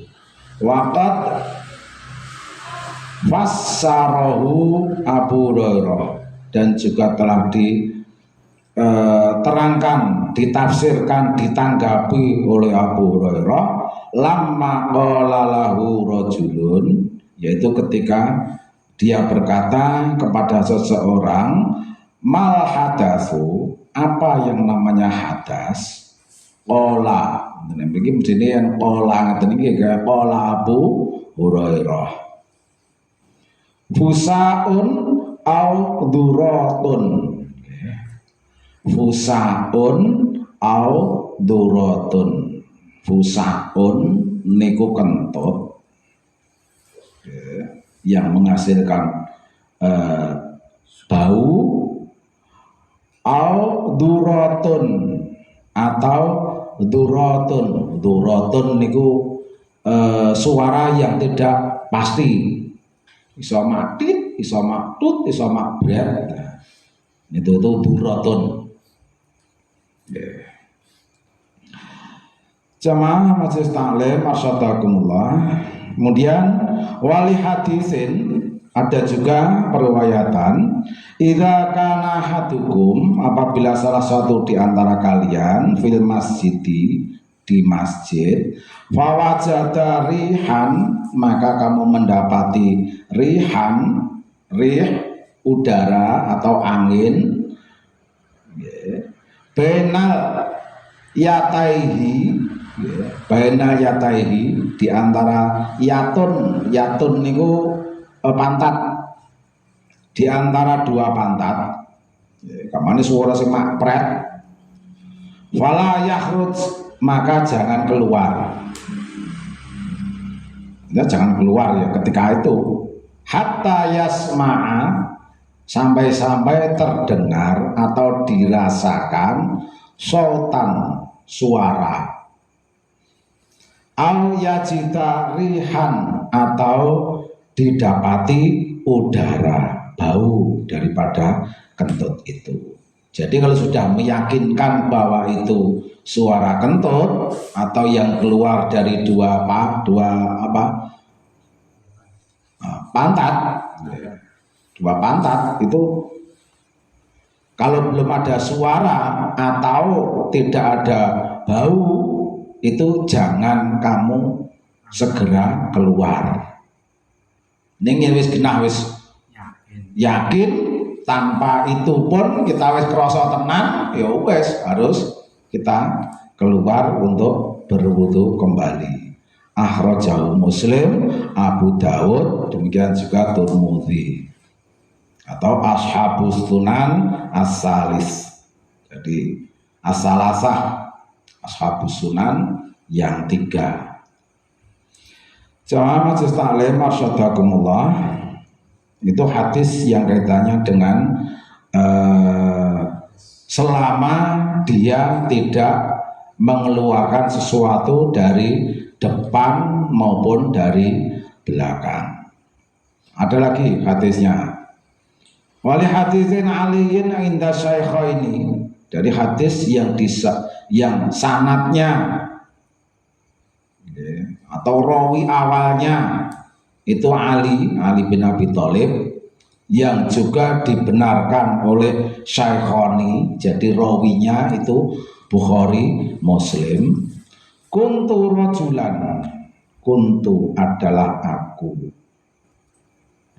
Waqad fassarahu Abu Hurairah, dan juga telah diterangkan, ditafsirkan, ditanggapi oleh Abu Hurairah lamma qala lahu rajulun, yaitu ketika dia berkata kepada seseorang, mal hadatsu, apa yang namanya hadas? Qala, niki mestine yang qala ngaten iki kaya qala Abu Hurairah. Fusaun au duratun. Fusaun au duratun. Fusaun niku kentut yang menghasilkan bau, au duratun atau duratun niku suara yang tidak pasti, iso matit, iso maktut, iso makbret. Itu duratun. Jamaah majelis taklim arsyadakumullah. Kemudian wali hadisin, ada juga periwayatan, idza kana hadukum, apabila salah satu di antara kalian fil masjidi, di masjid, fawajada rihan, maka kamu mendapati rihan, rih udara atau angin, benal yataihi, benal yataihi, di antara yatun niku pantat, di antara dua pantat, kamane suara sing makpret, fala yakhruj, maka jangan keluar. Ya, jangan keluar ya ketika itu, hatta yasma'a, sampai-sampai terdengar atau dirasakan sautan, suara, au yajita rihan, atau didapati udara, bau daripada kentut itu. Jadi kalau sudah meyakinkan bahwa itu suara kentut atau yang keluar dari dua pantat itu, kalau belum ada suara atau tidak ada bau, itu jangan kamu segera keluar. Ning wis genah, wis yakin, tanpa itu pun kita wis krasa tenan, ya wis harus kita keluar untuk berwudu kembali. Akhrajahu Muslim, Abu Dawud, demikian juga Tirmidzi, atau Ashabus Sunan As-Salis. Jadi as-salasah, Ashabus Sunan yang 3. Jamaah majelis taklim arsyadakumullah, itu hadis yang kaitannya dengan selama dia tidak mengeluarkan sesuatu dari depan maupun dari belakang. Ada lagi hadisnya, wali hadisin aliyin inda syaikhaini, dari hadis yang sanadnya atau rawi awalnya itu Ali bin Abi Thalib, yang juga dibenarkan oleh Syaikhani, jadi rawinya itu Bukhari, Muslim. Kuntu rajulan, kuntu adalah aku,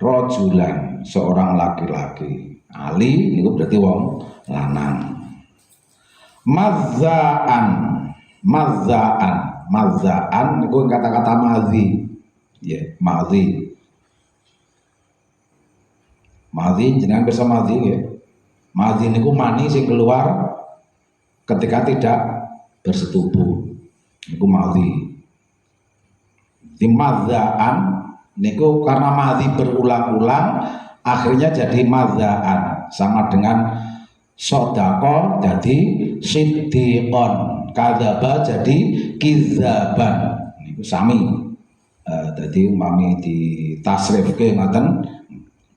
rajulan seorang laki-laki, Ali itu berarti wong lanang. Mazzaan itu kata-kata madzi, ya, madzi jenengan bisa madzi ya. Madzi niku mani sing keluar ketika tidak bersetubuh, niku madzi. Di mazzaan niku karena madzi berulang-ulang akhirnya jadi mazzaan, sama dengan sodako jadi siddiqon, kadzaba jadi kidzaban, niku sami. Dadi umpami ditasrifke ngoten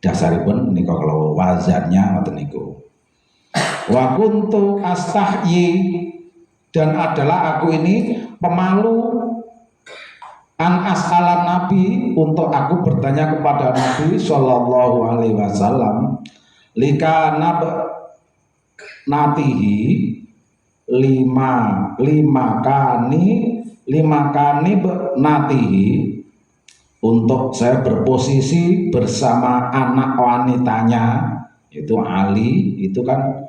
dasaripun menika kalau wazannya ngoten niku. Wa kuntu astahyi, dan adalah aku ini pemalu an as'alan Nabi, untuk aku bertanya kepada Nabi sallallahu alaihi wasallam lika natihi lima kani natihi, untuk saya berposisi bersama anak wanitanya, itu Ali, itu kan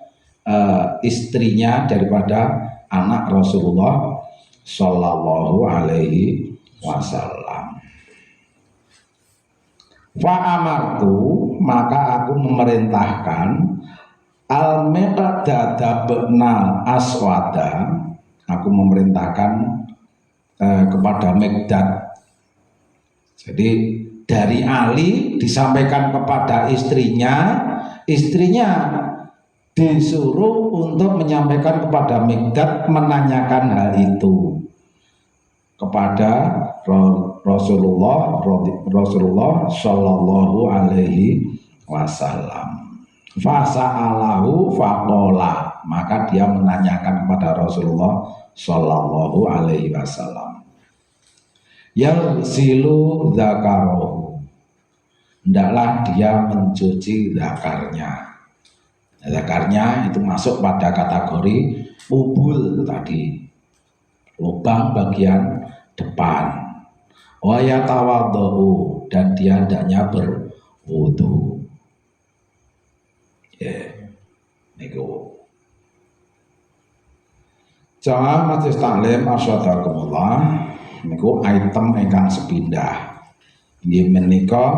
istrinya daripada anak Rasulullah sallallahu alaihi wasallam. Fa amartu, maka aku memerintahkan al-Miqdad bin Aswada, aku memerintahkan kepada Miqdad. Jadi dari Ali disampaikan kepada istrinya disuruh untuk menyampaikan kepada Miqdad, menanyakan hal itu kepada Rasulullah sallallahu alaihi wasallam. Fasa'alahu faqala, maka dia menanyakan kepada Rasulullah sallallahu alaihi wasallam, yalsilu dzakarahu, hendaklah dia mencuci zakarnya. Zakarnya itu masuk pada kategori ubul tadi, lubang bagian depan. Wa yatawaddu, dan dia hendaknya berwudu. Niku. Jamaah majelis taklim asyhadakumullah, niku item ingkang sepindah. Nggih menika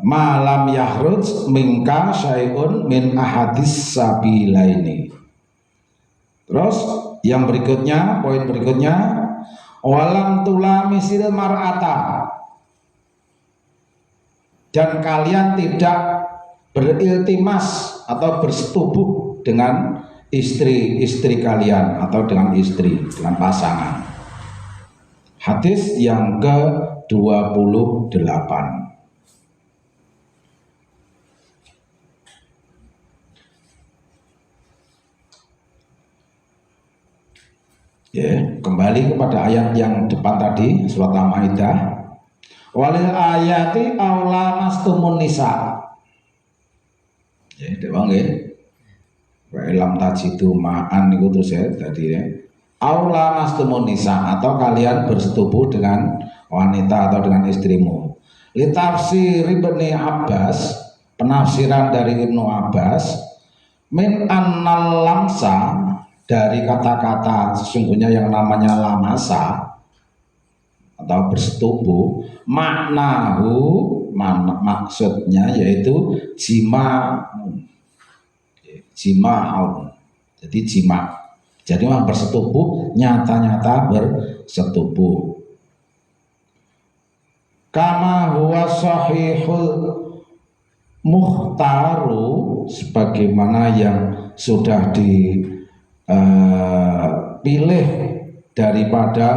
malam yahruj mingka syai'un min ahadis sabilaini. Terus yang berikutnya, poin berikutnya, walam tulamisil mar'ata, dan kalian tidak beriltimas atau bersetubuh dengan istri-istri kalian atau dengan pasangan. Hadis yang ke-28. Ya, kembali kepada ayat yang depan tadi, surat Al-Maidah. Walil ayati aula mastumun nisa. Ya, dewang nggih. Wa ilam tajidu ma'an niku terus ya tadi ya. Aula mastumun nisa, atau kalian bersetubuh dengan wanita atau dengan istrimu. Li tafsir Ibnu Abbas, penafsiran dari Ibnu Abbas, min annal lamsa, dari kata-kata sesungguhnya yang namanya lamasa atau bersetubuh, maksudnya yaitu jima'un. Jadi jima'. Jadi memang bersetubuh, nyata-nyata bersetubuh. Kama huwa sahihul mukhtaru, sebagaimana yang sudah pilih daripada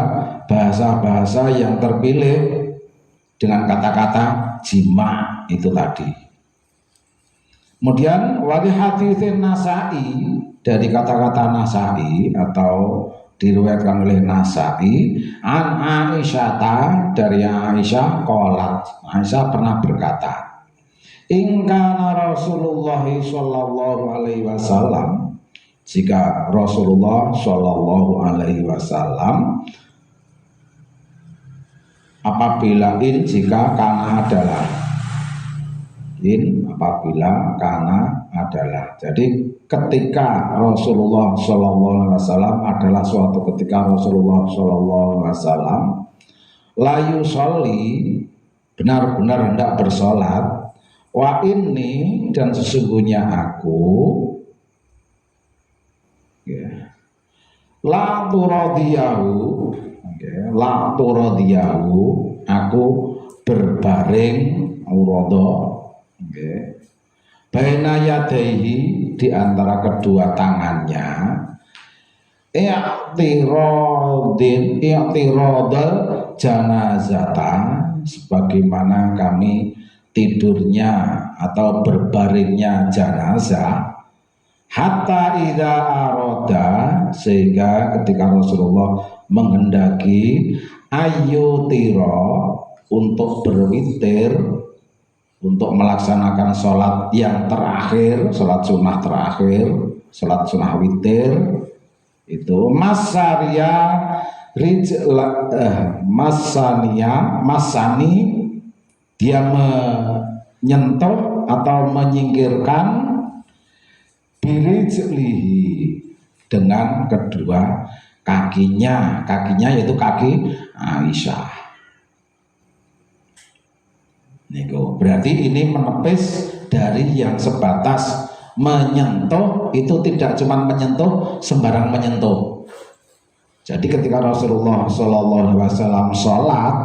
bahasa-bahasa yang terpilih dengan kata-kata jima itu tadi. Kemudian wali haditsin Nasa'i, dari kata-kata Nasa'i atau diriwayatkan oleh Nasa'i, an Aisyata, dari Aisyah qalat, Aisyah pernah berkata, in kana Rasulullah sallallahu alaihi wasallam, jika Rasulullah Shallallahu Alaihi Wasallam, apabila jika kana adalah, apabila kana adalah, jadi ketika Rasulullah Shallallahu Alaihi Wasallam adalah suatu ketika Rasulullah Shallallahu Alaihi Wasallam layu sholli, benar-benar hendak bersolat, wa inni, dan sesungguhnya aku, la turadiyahu, aku berbaring urada, baina yadaihi, di antara kedua tangannya, i'tiradal janazata, sebagaimana kami tidurnya atau berbaringnya jenazah, hatta idza aroda, sehingga ketika Rasulullah menghendaki ayu tiro, untuk berwitir, untuk melaksanakan sholat yang terakhir, sholat sunnah terakhir, sholat sunnah witir, itu masani, dia menyentuh atau menyingkirkan birijlihi, dengan kedua kakinya yaitu kaki Aisyah. Niku berarti ini menepis dari yang sebatas menyentuh, itu tidak cuma menyentuh sembarang menyentuh. Jadi ketika Rasulullah Shallallahu Alaihi Wasallam sholat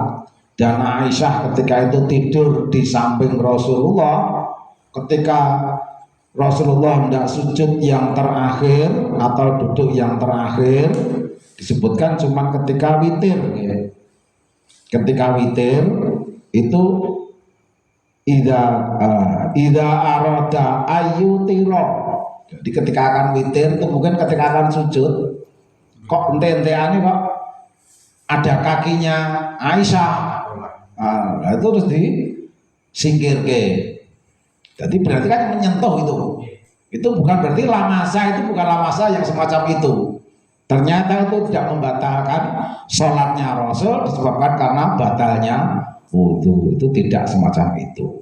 dan Aisyah ketika itu tidur di samping Rasulullah, ketika Rasulullah hendak sujud yang terakhir atau duduk yang terakhir, disebutkan cuma ketika witir, ya. Ketika witir itu Ida aroda ayu tiro. Jadi ketika akan witir itu mungkin ketika akan sujud, kok ente-enteannya kok ada kakinya Aisyah, nah, itu terus disingkir ke. Jadi berarti kan menyentuh itu bukan berarti lamasa, itu bukan lamasa yang semacam itu. Ternyata itu tidak membatalkan sholatnya Rasul disebabkan karena batalnya wudu, itu tidak semacam itu.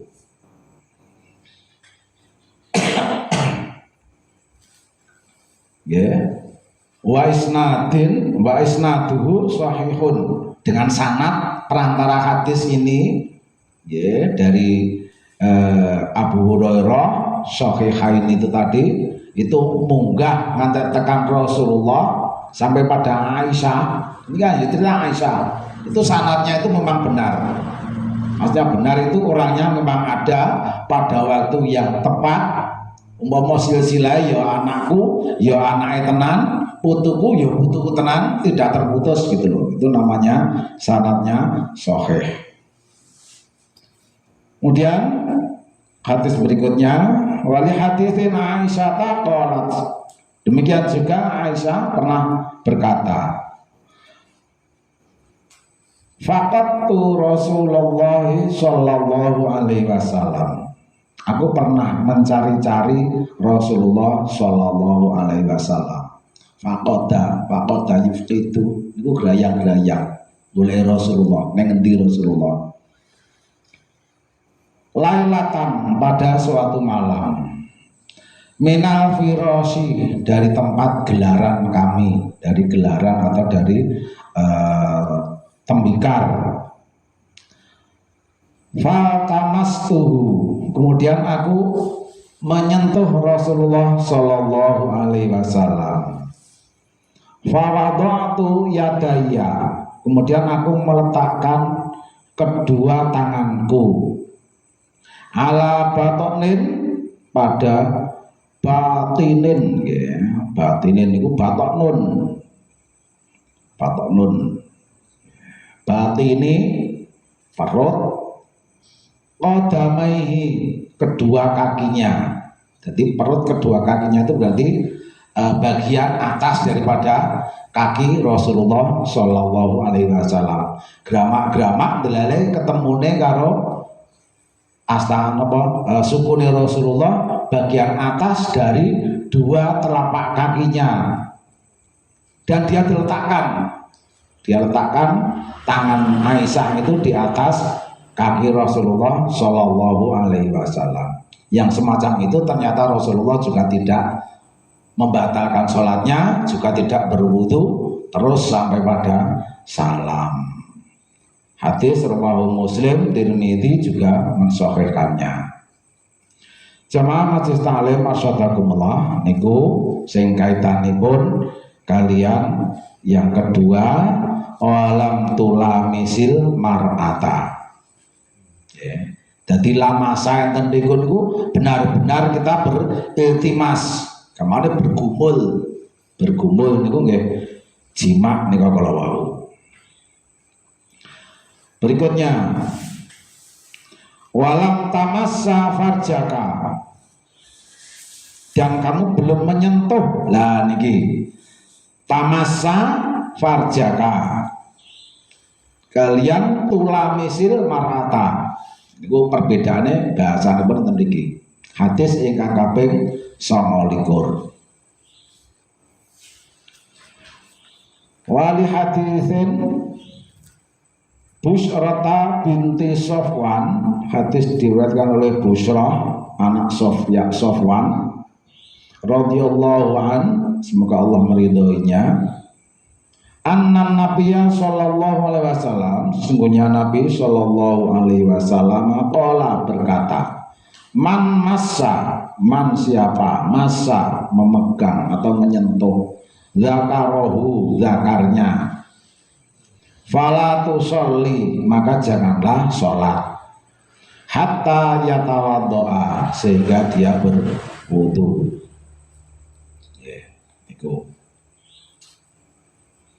Ya, wa isnaduhu sahihun, dengan sanad perantara hadis ini, ya, dari Abu Hurairah sahihain itu tadi, itu munggah ngantek tekan Rasulullah sampai pada Aisyah. Ini kan cerita Aisyah, itu sanadnya itu memang benar. Maksudnya benar itu orangnya memang ada pada waktu yang tepat. Umpama silsilah ya anakku, ya anaknya tenan, putuku ya putuku tenan, tidak terputus gitu loh. Itu namanya sanadnya sahih. Kemudian hadis berikutnya, wali hadisin Aisyah qalat. Demikian juga Aisyah pernah berkata, faqattu Rasulullah sallallahu alaihi wasallam. Aku pernah mencari-cari Rasulullah sallallahu alaihi wasallam. Faqada yufqitu, itu gerayang-gerayang oleh Rasulullah, neng endi Rasulullah. Lailatan, pada suatu malam, minal firosi, dari tempat gelaran kami, dari gelaran atau dari tembikar. Fatamastuhu, kemudian aku menyentuh Rasulullah sallallahu alaihi wasallam. Fawadatu yadaya, kemudian aku meletakkan kedua tanganku ala batinin, pada batinin, ya. Batinin itu batok nun, batini perut, qadamaihi, kedua kakinya. Jadi perut kedua kakinya itu berarti bagian atas daripada kaki Rasulullah sallallahu alaihi wasallam. Gramak-gramak delale ketemune karo astana sukune Rasulullah bagian atas dari dua telapak kakinya, dan dia letakkan tangan Aisyah itu di atas kaki Rasulullah Shallallahu Alaihi Wasallam. Yang semacam itu ternyata Rasulullah juga tidak membatalkan sholatnya, juga tidak berwudu, terus sampai pada salam. Hadis rawahu Muslim, Tirmidzi juga mensahihkannya. Jamaah majelis taklim masyadakumullah, niku sing kaitanipun kalian yang kedua, walam tulamisil mar'ata. Ya. Jadi lamasa enten niku benar-benar kita beriltimas, kemarin bergumul, Bergumul niku nggih jima nika kala wau. Berikutnya, walam tamassa farjaka, dan kamu belum menyentuh. Lah niki tamassa farjaka, kalian tulamisil mar'ata. Niku perbedaane bahasa nipun ten mriki. Hadis ingkang kaping 29. Wali hadisin Busrata binti Sofwan, hadis diriwayatkan oleh Busrah anak Sofwan radhiyallahu an, semoga Allah meridhoinya. Anna Nabiyya sallallahu alaihi wasallam, sesungguhnya Nabi sallallahu alaihi wasallam qala berkata, man massa, man siapa, massa memegang atau menyentuh, zakarahu zakarnya, fala tusolli maka janganlah sholat, hatta yatawaddoa sehingga dia berwudu.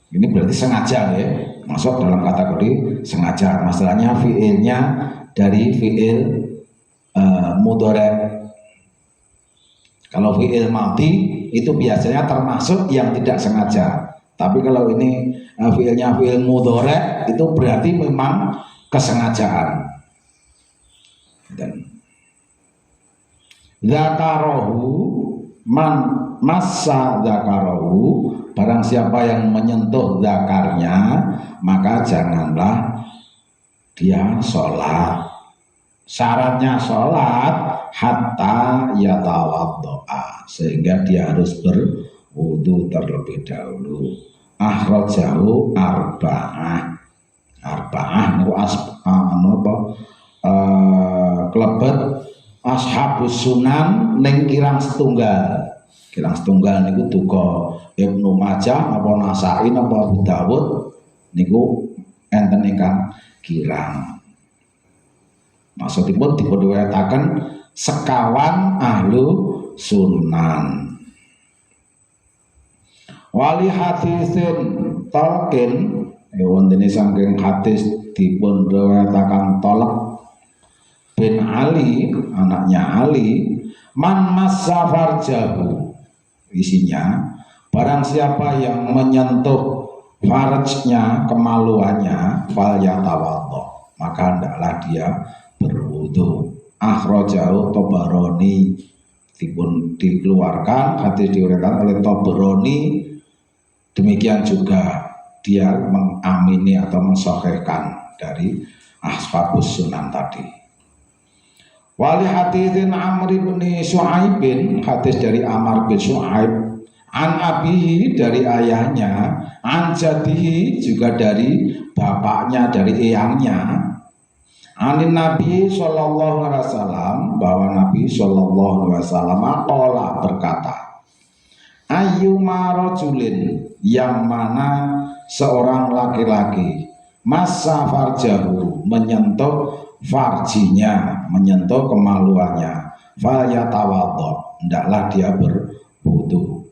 Ini berarti sengaja ya, masuk dalam kategori sengaja. Masalahnya fiilnya dari fiil mudhari'. Kalau fiil madhi itu biasanya termasuk yang tidak sengaja. Tapi kalau ini fiilnya fiil mudhari' itu berarti memang kesengajaan. Dan zakarahu, man massa zakarahu, barang siapa yang menyentuh zakarnya maka janganlah dia sholat. Syaratnya sholat hatta yatawaddoa, sehingga dia harus berwudu terlebih dahulu. Akhrajahu arba'ah. Arba'ah niku klebet ashabus sunan ning kirang setunggal. Kirang setunggal niku duka Ibnu Majah apa Nasa'i apa Abu Dawud niku enten ingkang kirang. Maksudipun dipun sekawan ahlu sunan. Wali hadisin talqin, wonten saking hadis dipun riwayataken Talq bin Ali, anaknya Ali, man massa farjahu, isinya barang siapa yang menyentuh farjnya, kemaluannya, fal yatawaddo, maka hendaklah dia berwudu. Akhrajahu Tabarani, dipun dikeluarkan, hadis diriwayatkan oleh Tabarani. Demikian juga dia mengamini atau mensahihkan dari ashabus sunan tadi. Wali hadisin Amr bin Shu'aib, hadis dari Amr bin Shu'aib, an abihi dari ayahnya, an jadihi juga dari bapaknya, dari eyangnya, anin Nabi sallallahu alaihi wasallam, bahwa Nabi sallallahu alaihi wasallam qala berkata, ayyuma rajulin, yang mana seorang laki-laki, massa farjahu, menyentuh farjinya, menyentuh kemaluannya, fal yatawaddo, hendaklah dia berwudu.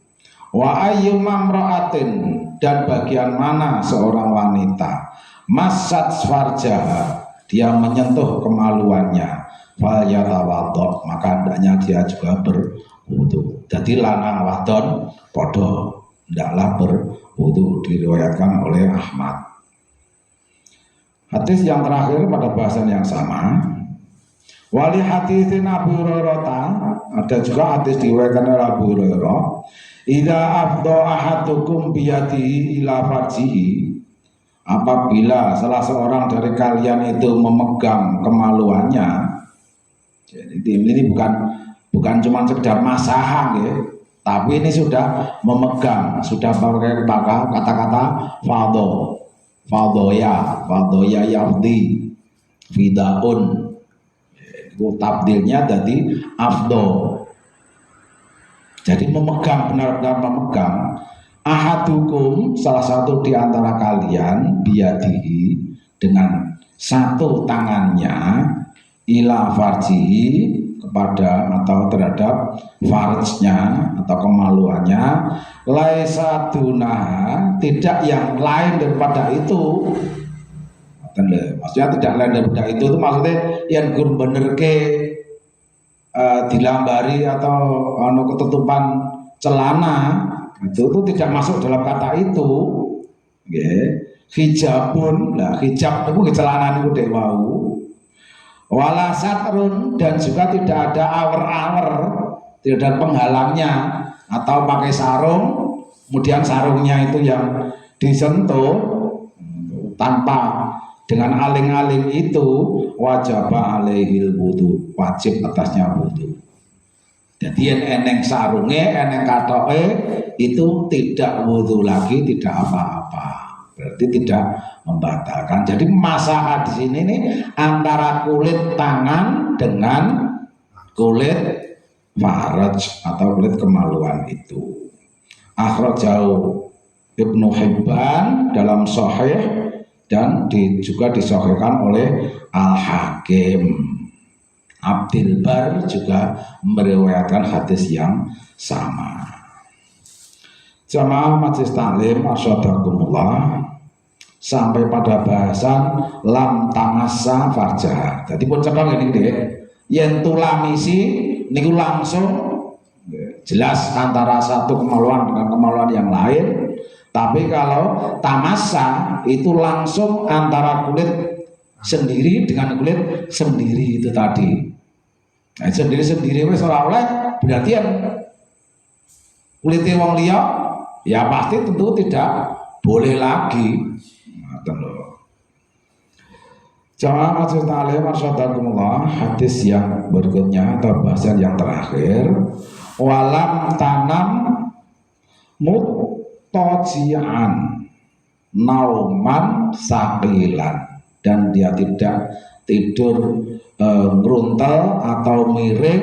Wa ayyuma imra'atin, dan bagian mana seorang wanita, massat farjaha, dia menyentuh kemaluannya, fal yatawaddo, maka hendaknya dia juga berwudu. Jadi lanang wadon podo hendaklah berwudu, diriwayatkan oleh Ahmad. Hadis yang terakhir pada bahasan yang sama. Wali hadisin Abu Hurairah, ada juga hadis diriwayatkan oleh Abu Hurairah, idza afdha ahadukum biyadihi ila farjihi, apabila salah seorang dari kalian itu memegang kemaluannya. Jadi ini bukan cuma sekedar masahan ya, tapi ini sudah memegang, sudah pakai kata-kata fadoya yafdi fidaun, itu tabdilnya jadi afdo. Jadi memegang, benar-benar memegang. Ahadukum, salah satu di antara kalian, biyadihi, dengan satu tangannya, ila farjihi, kepada atau terhadap farjnya atau kemaluannya, laisa dunaha, tidak yang lain daripada itu. Maksudnya tidak lain daripada itu maksudnya yang gur bener ke dilambari atau ketutupan celana itu tidak masuk dalam kata itu. Hijabun, lah hijab itu celana itu dek wau. Wala satrun, dan juga tidak ada awer-awer, tidak ada penghalangnya, atau pakai sarung, kemudian sarungnya itu yang disentuh tanpa dengan aling-aling itu, wajib alaihil wudu, wajib atasnya wudu. Jadi eneng sarunge, eneng katoke itu tidak wudu lagi, tidak apa-apa. Berarti tidak membatalkan. Jadi masalah di sini nih antara kulit tangan dengan kulit faraj atau kulit kemaluan itu. Akhrajahu Ibnu Hibban dalam Sahih dan juga disahihkan oleh Al-Hakim. Abdul Bar juga meriwayatkan hadis yang sama. Jamaah Majelis Taklim asyhadakumullah, sampai pada bahasan lam tamassa farjah. Jadi pun cekak ini deh, yen tulamisi niku langsung jelas antara satu kemaluan dengan kemaluan yang lain. Tapi kalau tamassa itu langsung antara kulit sendiri dengan kulit sendiri itu tadi. Nah, sendiri-sendiri wis ora oleh, berarti yang kulite wong liya ya pasti tentu tidak boleh lagi. Jamaah Majelis Taklim asyhadakumullah, hadis yang berikutnya atau bahasan yang terakhir, walam tanam muttaji'an nauman saqilan, dan dia tidak tidur ngeruntel atau miring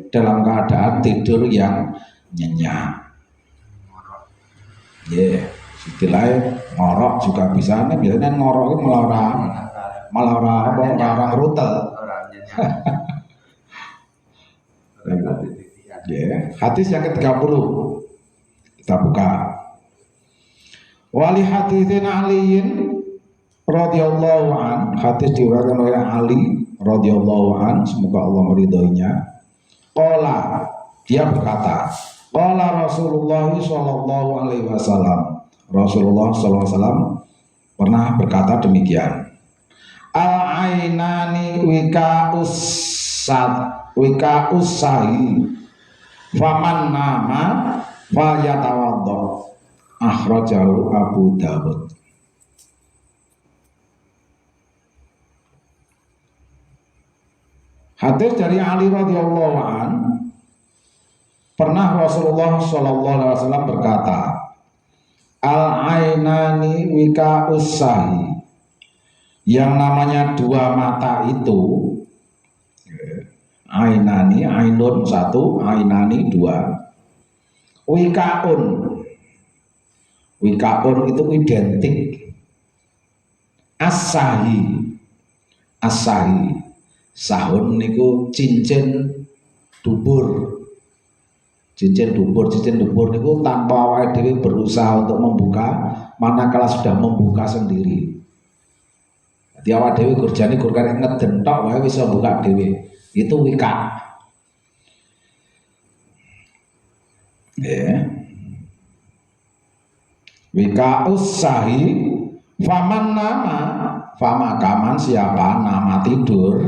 dalam keadaan tidur yang nyenyak. Istilahnya ngorok juga bisa, nih biasanya ngorok itu melarang rute. Hadis yang ke-30 kita buka. Wali hadisin Aliin radhiyallahu an, hadis diriwayatkan oleh Ali radhiyallahu an, semoga Allah meridhoinya. Qala, dia berkata, qala Rasulullah sallallahu alaihi wasallam, Rasulullah sallallahu alaihi wasallam pernah berkata demikian. Al-ainani wika usahi faman nama falyatawaddo, akhrajahu Abu Dawud. Hadis dari Ali radhiyallahu an, pernah Rasulullah sallallahu alaihi wasallam berkata, al-ainani wika usahi, yang namanya dua mata itu, ainani, ainun satu, ainani dua, wikaun itu identik, asahi, sahun niku cincin dubur niku tanpa awake dhewe berusaha untuk membuka, manakala sudah membuka sendiri. Jadi awake dhewe kerjane kurang ngedentok wae bisa buka dhewe. Itu wika. Wika usahi faman nama, fama kaman siapa nama tidur,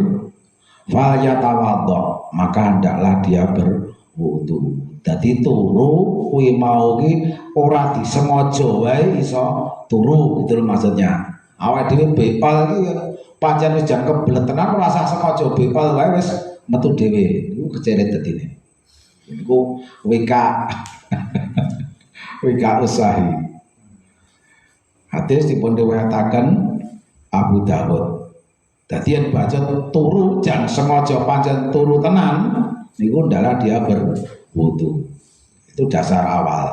fal yatawaddo, maka hendaklah dia berwudu. Dadi turu kuwi mau ki ora disengaja wae iso turu, gitu maksudnya. Awake dhewe bepal iki pancen wis jan kebelet tenan ora usah sengaja bepal wae wis metu dhewe. Iku keceret dadine. Iku wika wika usahi. Hadis dipun riwayataken Abu Dawud. Dadi yen baca turu jan sengaja pancen turu tenan niku ndalah dia berwudu. Itu dasar awal.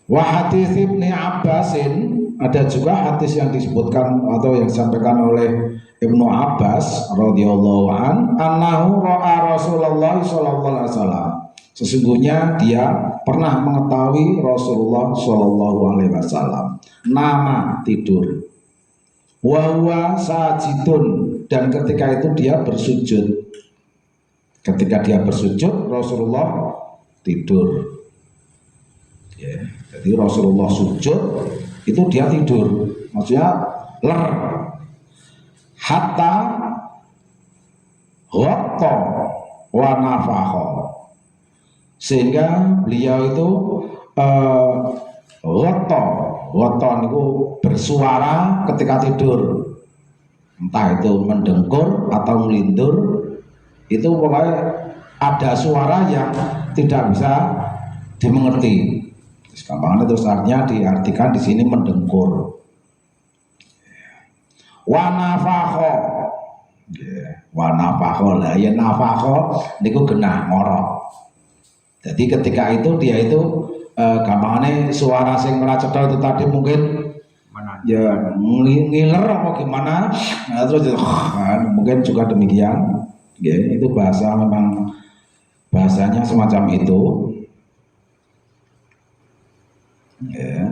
Wa hadis Ibnu Abbasin, ada juga hadis yang disebutkan atau yang disampaikan oleh Ibnu Abbas radhiyallahu an, annahu ra'a Rasulullah sallallahu alaihi wasallam. Sesungguhnya dia pernah mengetahui Rasulullah sallallahu alaihi wasallam nama tidur. Wa huwa sajidun, dan ketika itu dia bersujud. Ketika dia bersujud, Rasulullah tidur. Ya, jadi Rasulullah sujud itu dia tidur, maksudnya ler. Hatta ghatta wa nafakha, sehingga beliau itu ghatta itu bersuara ketika tidur, entah itu mendengkur atau melindur, itu pokoknya ada suara yang tidak bisa dimengerti. Gampangnya terus artinya diartikan di sini mendengkur. Wa nafakha, wa nafakha lah ya, nafakha niku genah ngorok. Jadi ketika itu dia itu gampangnya suara sing ora cetha itu tadi mungkin ya ngiler apa gimana, nah, terus mungkin juga demikian. Ya, itu bahasa memang bahasanya semacam itu. Ya,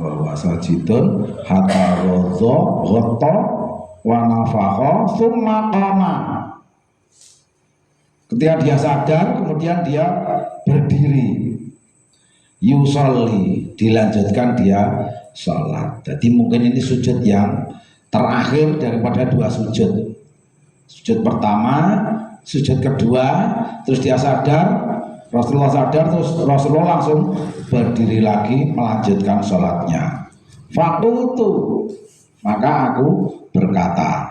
bahwa sajidun hatta rodha ghatta wa nafakha tsumma qama. Ketika dia sadar, kemudian dia berdiri. Yusolli, dilanjutkan dia sholat. Jadi mungkin ini sujud yang terakhir daripada dua sujud. Sujud pertama, sujud kedua, terus dia sadar, Rasulullah sadar, terus Rasulullah langsung berdiri lagi melanjutkan sholatnya. Faqultu, maka aku berkata,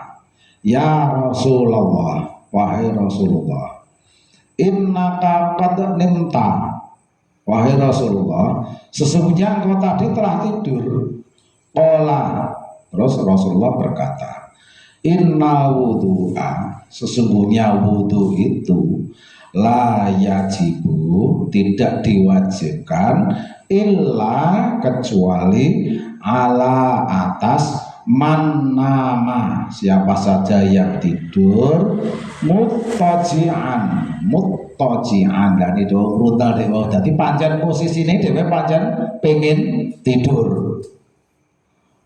ya Rasulullah, wahai Rasulullah, innaka qad nimta, wahai Rasulullah, sesungguhnya engkau tadi telah tidur. Qala, terus Rasulullah berkata, inna wudu'a, sesungguhnya wudu itu la yajibu, tidak diwajibkan, illa kecuali ala atas man nama, siapa saja yang tidur, muttaji'an, dan itu runtal dewa. Jadi pancen posisi ini dewa pancen pengen tidur.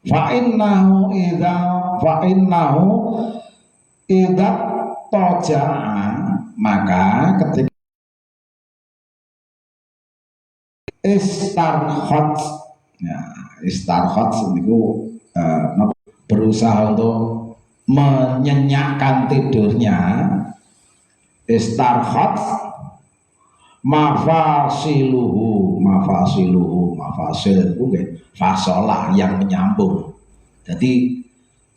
Fa innahu idza toja'an, maka ketika istarkhot, ya, istarkhot itu berusaha untuk menyenyakkan tidurnya. Istarkhot mafasiluhu, mafasil itu fasolah yang menyambung. Jadi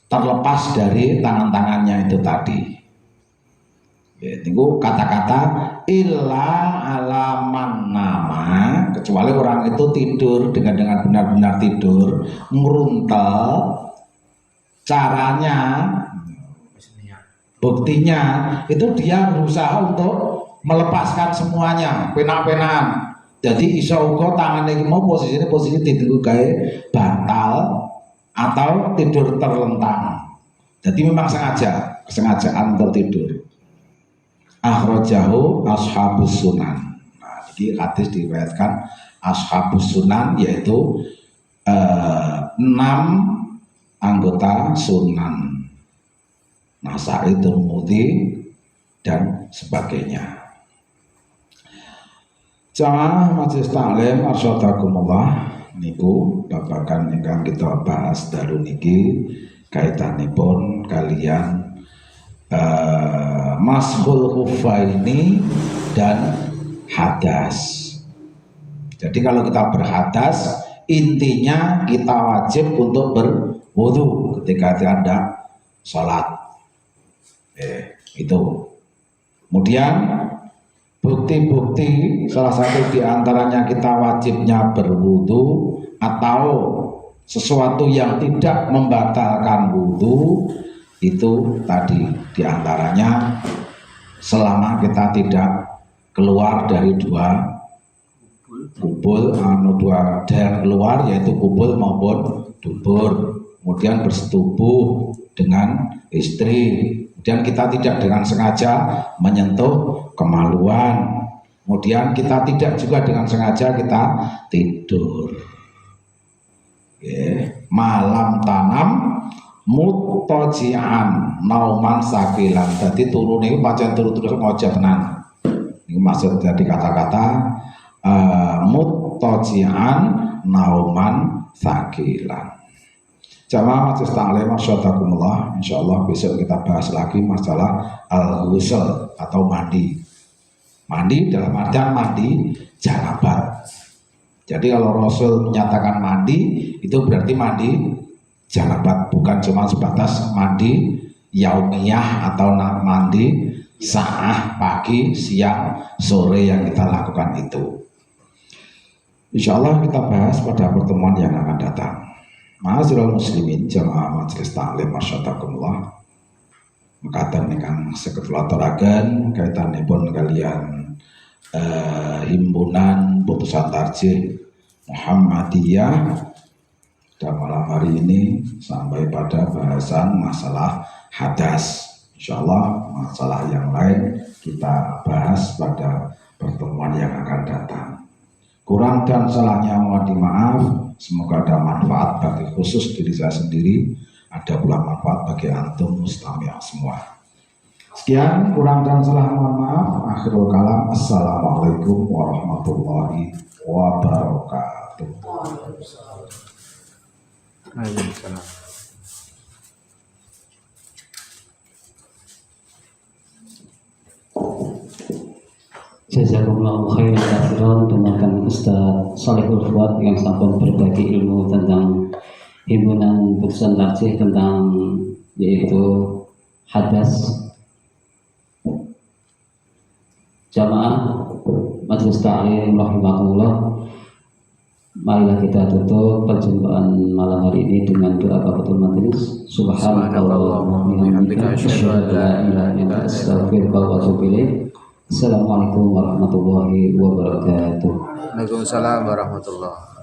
terlepas dari tangan-tangannya itu tadi. Itu kata-kata illa alaman nama, kecuali orang itu tidur dengan benar-benar tidur, meruntel. Caranya, buktinya itu dia berusaha untuk melepaskan semuanya, penak-penakan. Jadi iso uga tangannya mau posisi tidur kayak bantal atau tidur terlentang. Jadi memang kesengajaan untuk tidur. Akhrajahu ashabus sunan. Nah, jadi hadis diriwayatkan ashabus sunan, yaitu 6 anggota sunan, Nasa'i, Tirmidzi dan sebagainya. Jamaah majelis taklim arsyadakumullah, niku babagan ingkang kita bahas dalu niki kaitanipun kalian mashul khuffaini dan hadas. Jadi kalau kita berhadas, intinya kita wajib untuk berwudu ketika Anda sholat. Itu. Kemudian bukti-bukti, salah satu diantaranya kita wajibnya berwudu atau sesuatu yang tidak membatalkan wudu, itu tadi diantaranya selama kita tidak keluar dari dua kubul dua daerah keluar yaitu kubul maupun dubur, kemudian bersetubuh dengan istri, kemudian kita tidak dengan sengaja menyentuh kemaluan, kemudian kita tidak juga dengan sengaja kita tidur. Malam tanam mutojian nauman sakilan. Jadi turun ini pancen turu-turu ngojek tenan. Ini maksud dari kata-kata mutojian nauman sakilan. Jamaah majelis taklim masyaallah, insyaallah besok kita bahas lagi masalah al-ghusl atau mandi. Mandi dalam artian mandi janabat. Jadi kalau Rasul menyatakan mandi itu berarti mandi janabat, bukan cuma sebatas mandi yaumiyah atau mandi saah pagi, siang, sore yang kita lakukan itu. Insya Allah kita bahas pada pertemuan yang akan datang. Ma'asyiral muslimin jamaah majelis taklim masyaallah. Mekaten ingkang saged kula aturaken kaitanipun kalian himpunan putusan tarjih Muhammadiyah. Dan malam hari ini sampai pada bahasan masalah hadas. Insya Allah masalah yang lain kita bahas pada pertemuan yang akan datang. Kurang dan salahnya mohon dimaaf. Semoga ada manfaat bagi khusus diri saya sendiri, ada pula manfaat bagi antum mustami' semua. Sekian, kurang dan salah mohon maaf. Akhirul kalam. Assalamualaikum warahmatullahi wabarakatuh. Waalaikumsalam. Jazakumullahu khairan katsiran. Dengarkan Ustaz Shalihul Fuad yang sampun berbagi ilmu tentang himpunan putusan tarjih tentang yaitu hadas. Jamaah majelis taklim rahimakumullah, marilah kita tutup perjumpaan malam hari ini dengan doa kafatul majelis. Subhanallah wa bihamdika asyhadu an la ilaha illa anta astaghfiruka wa atubu ilaik. Assalamualaikum warahmatullahi wabarakatuh. Waalaikumsalam warahmatullahi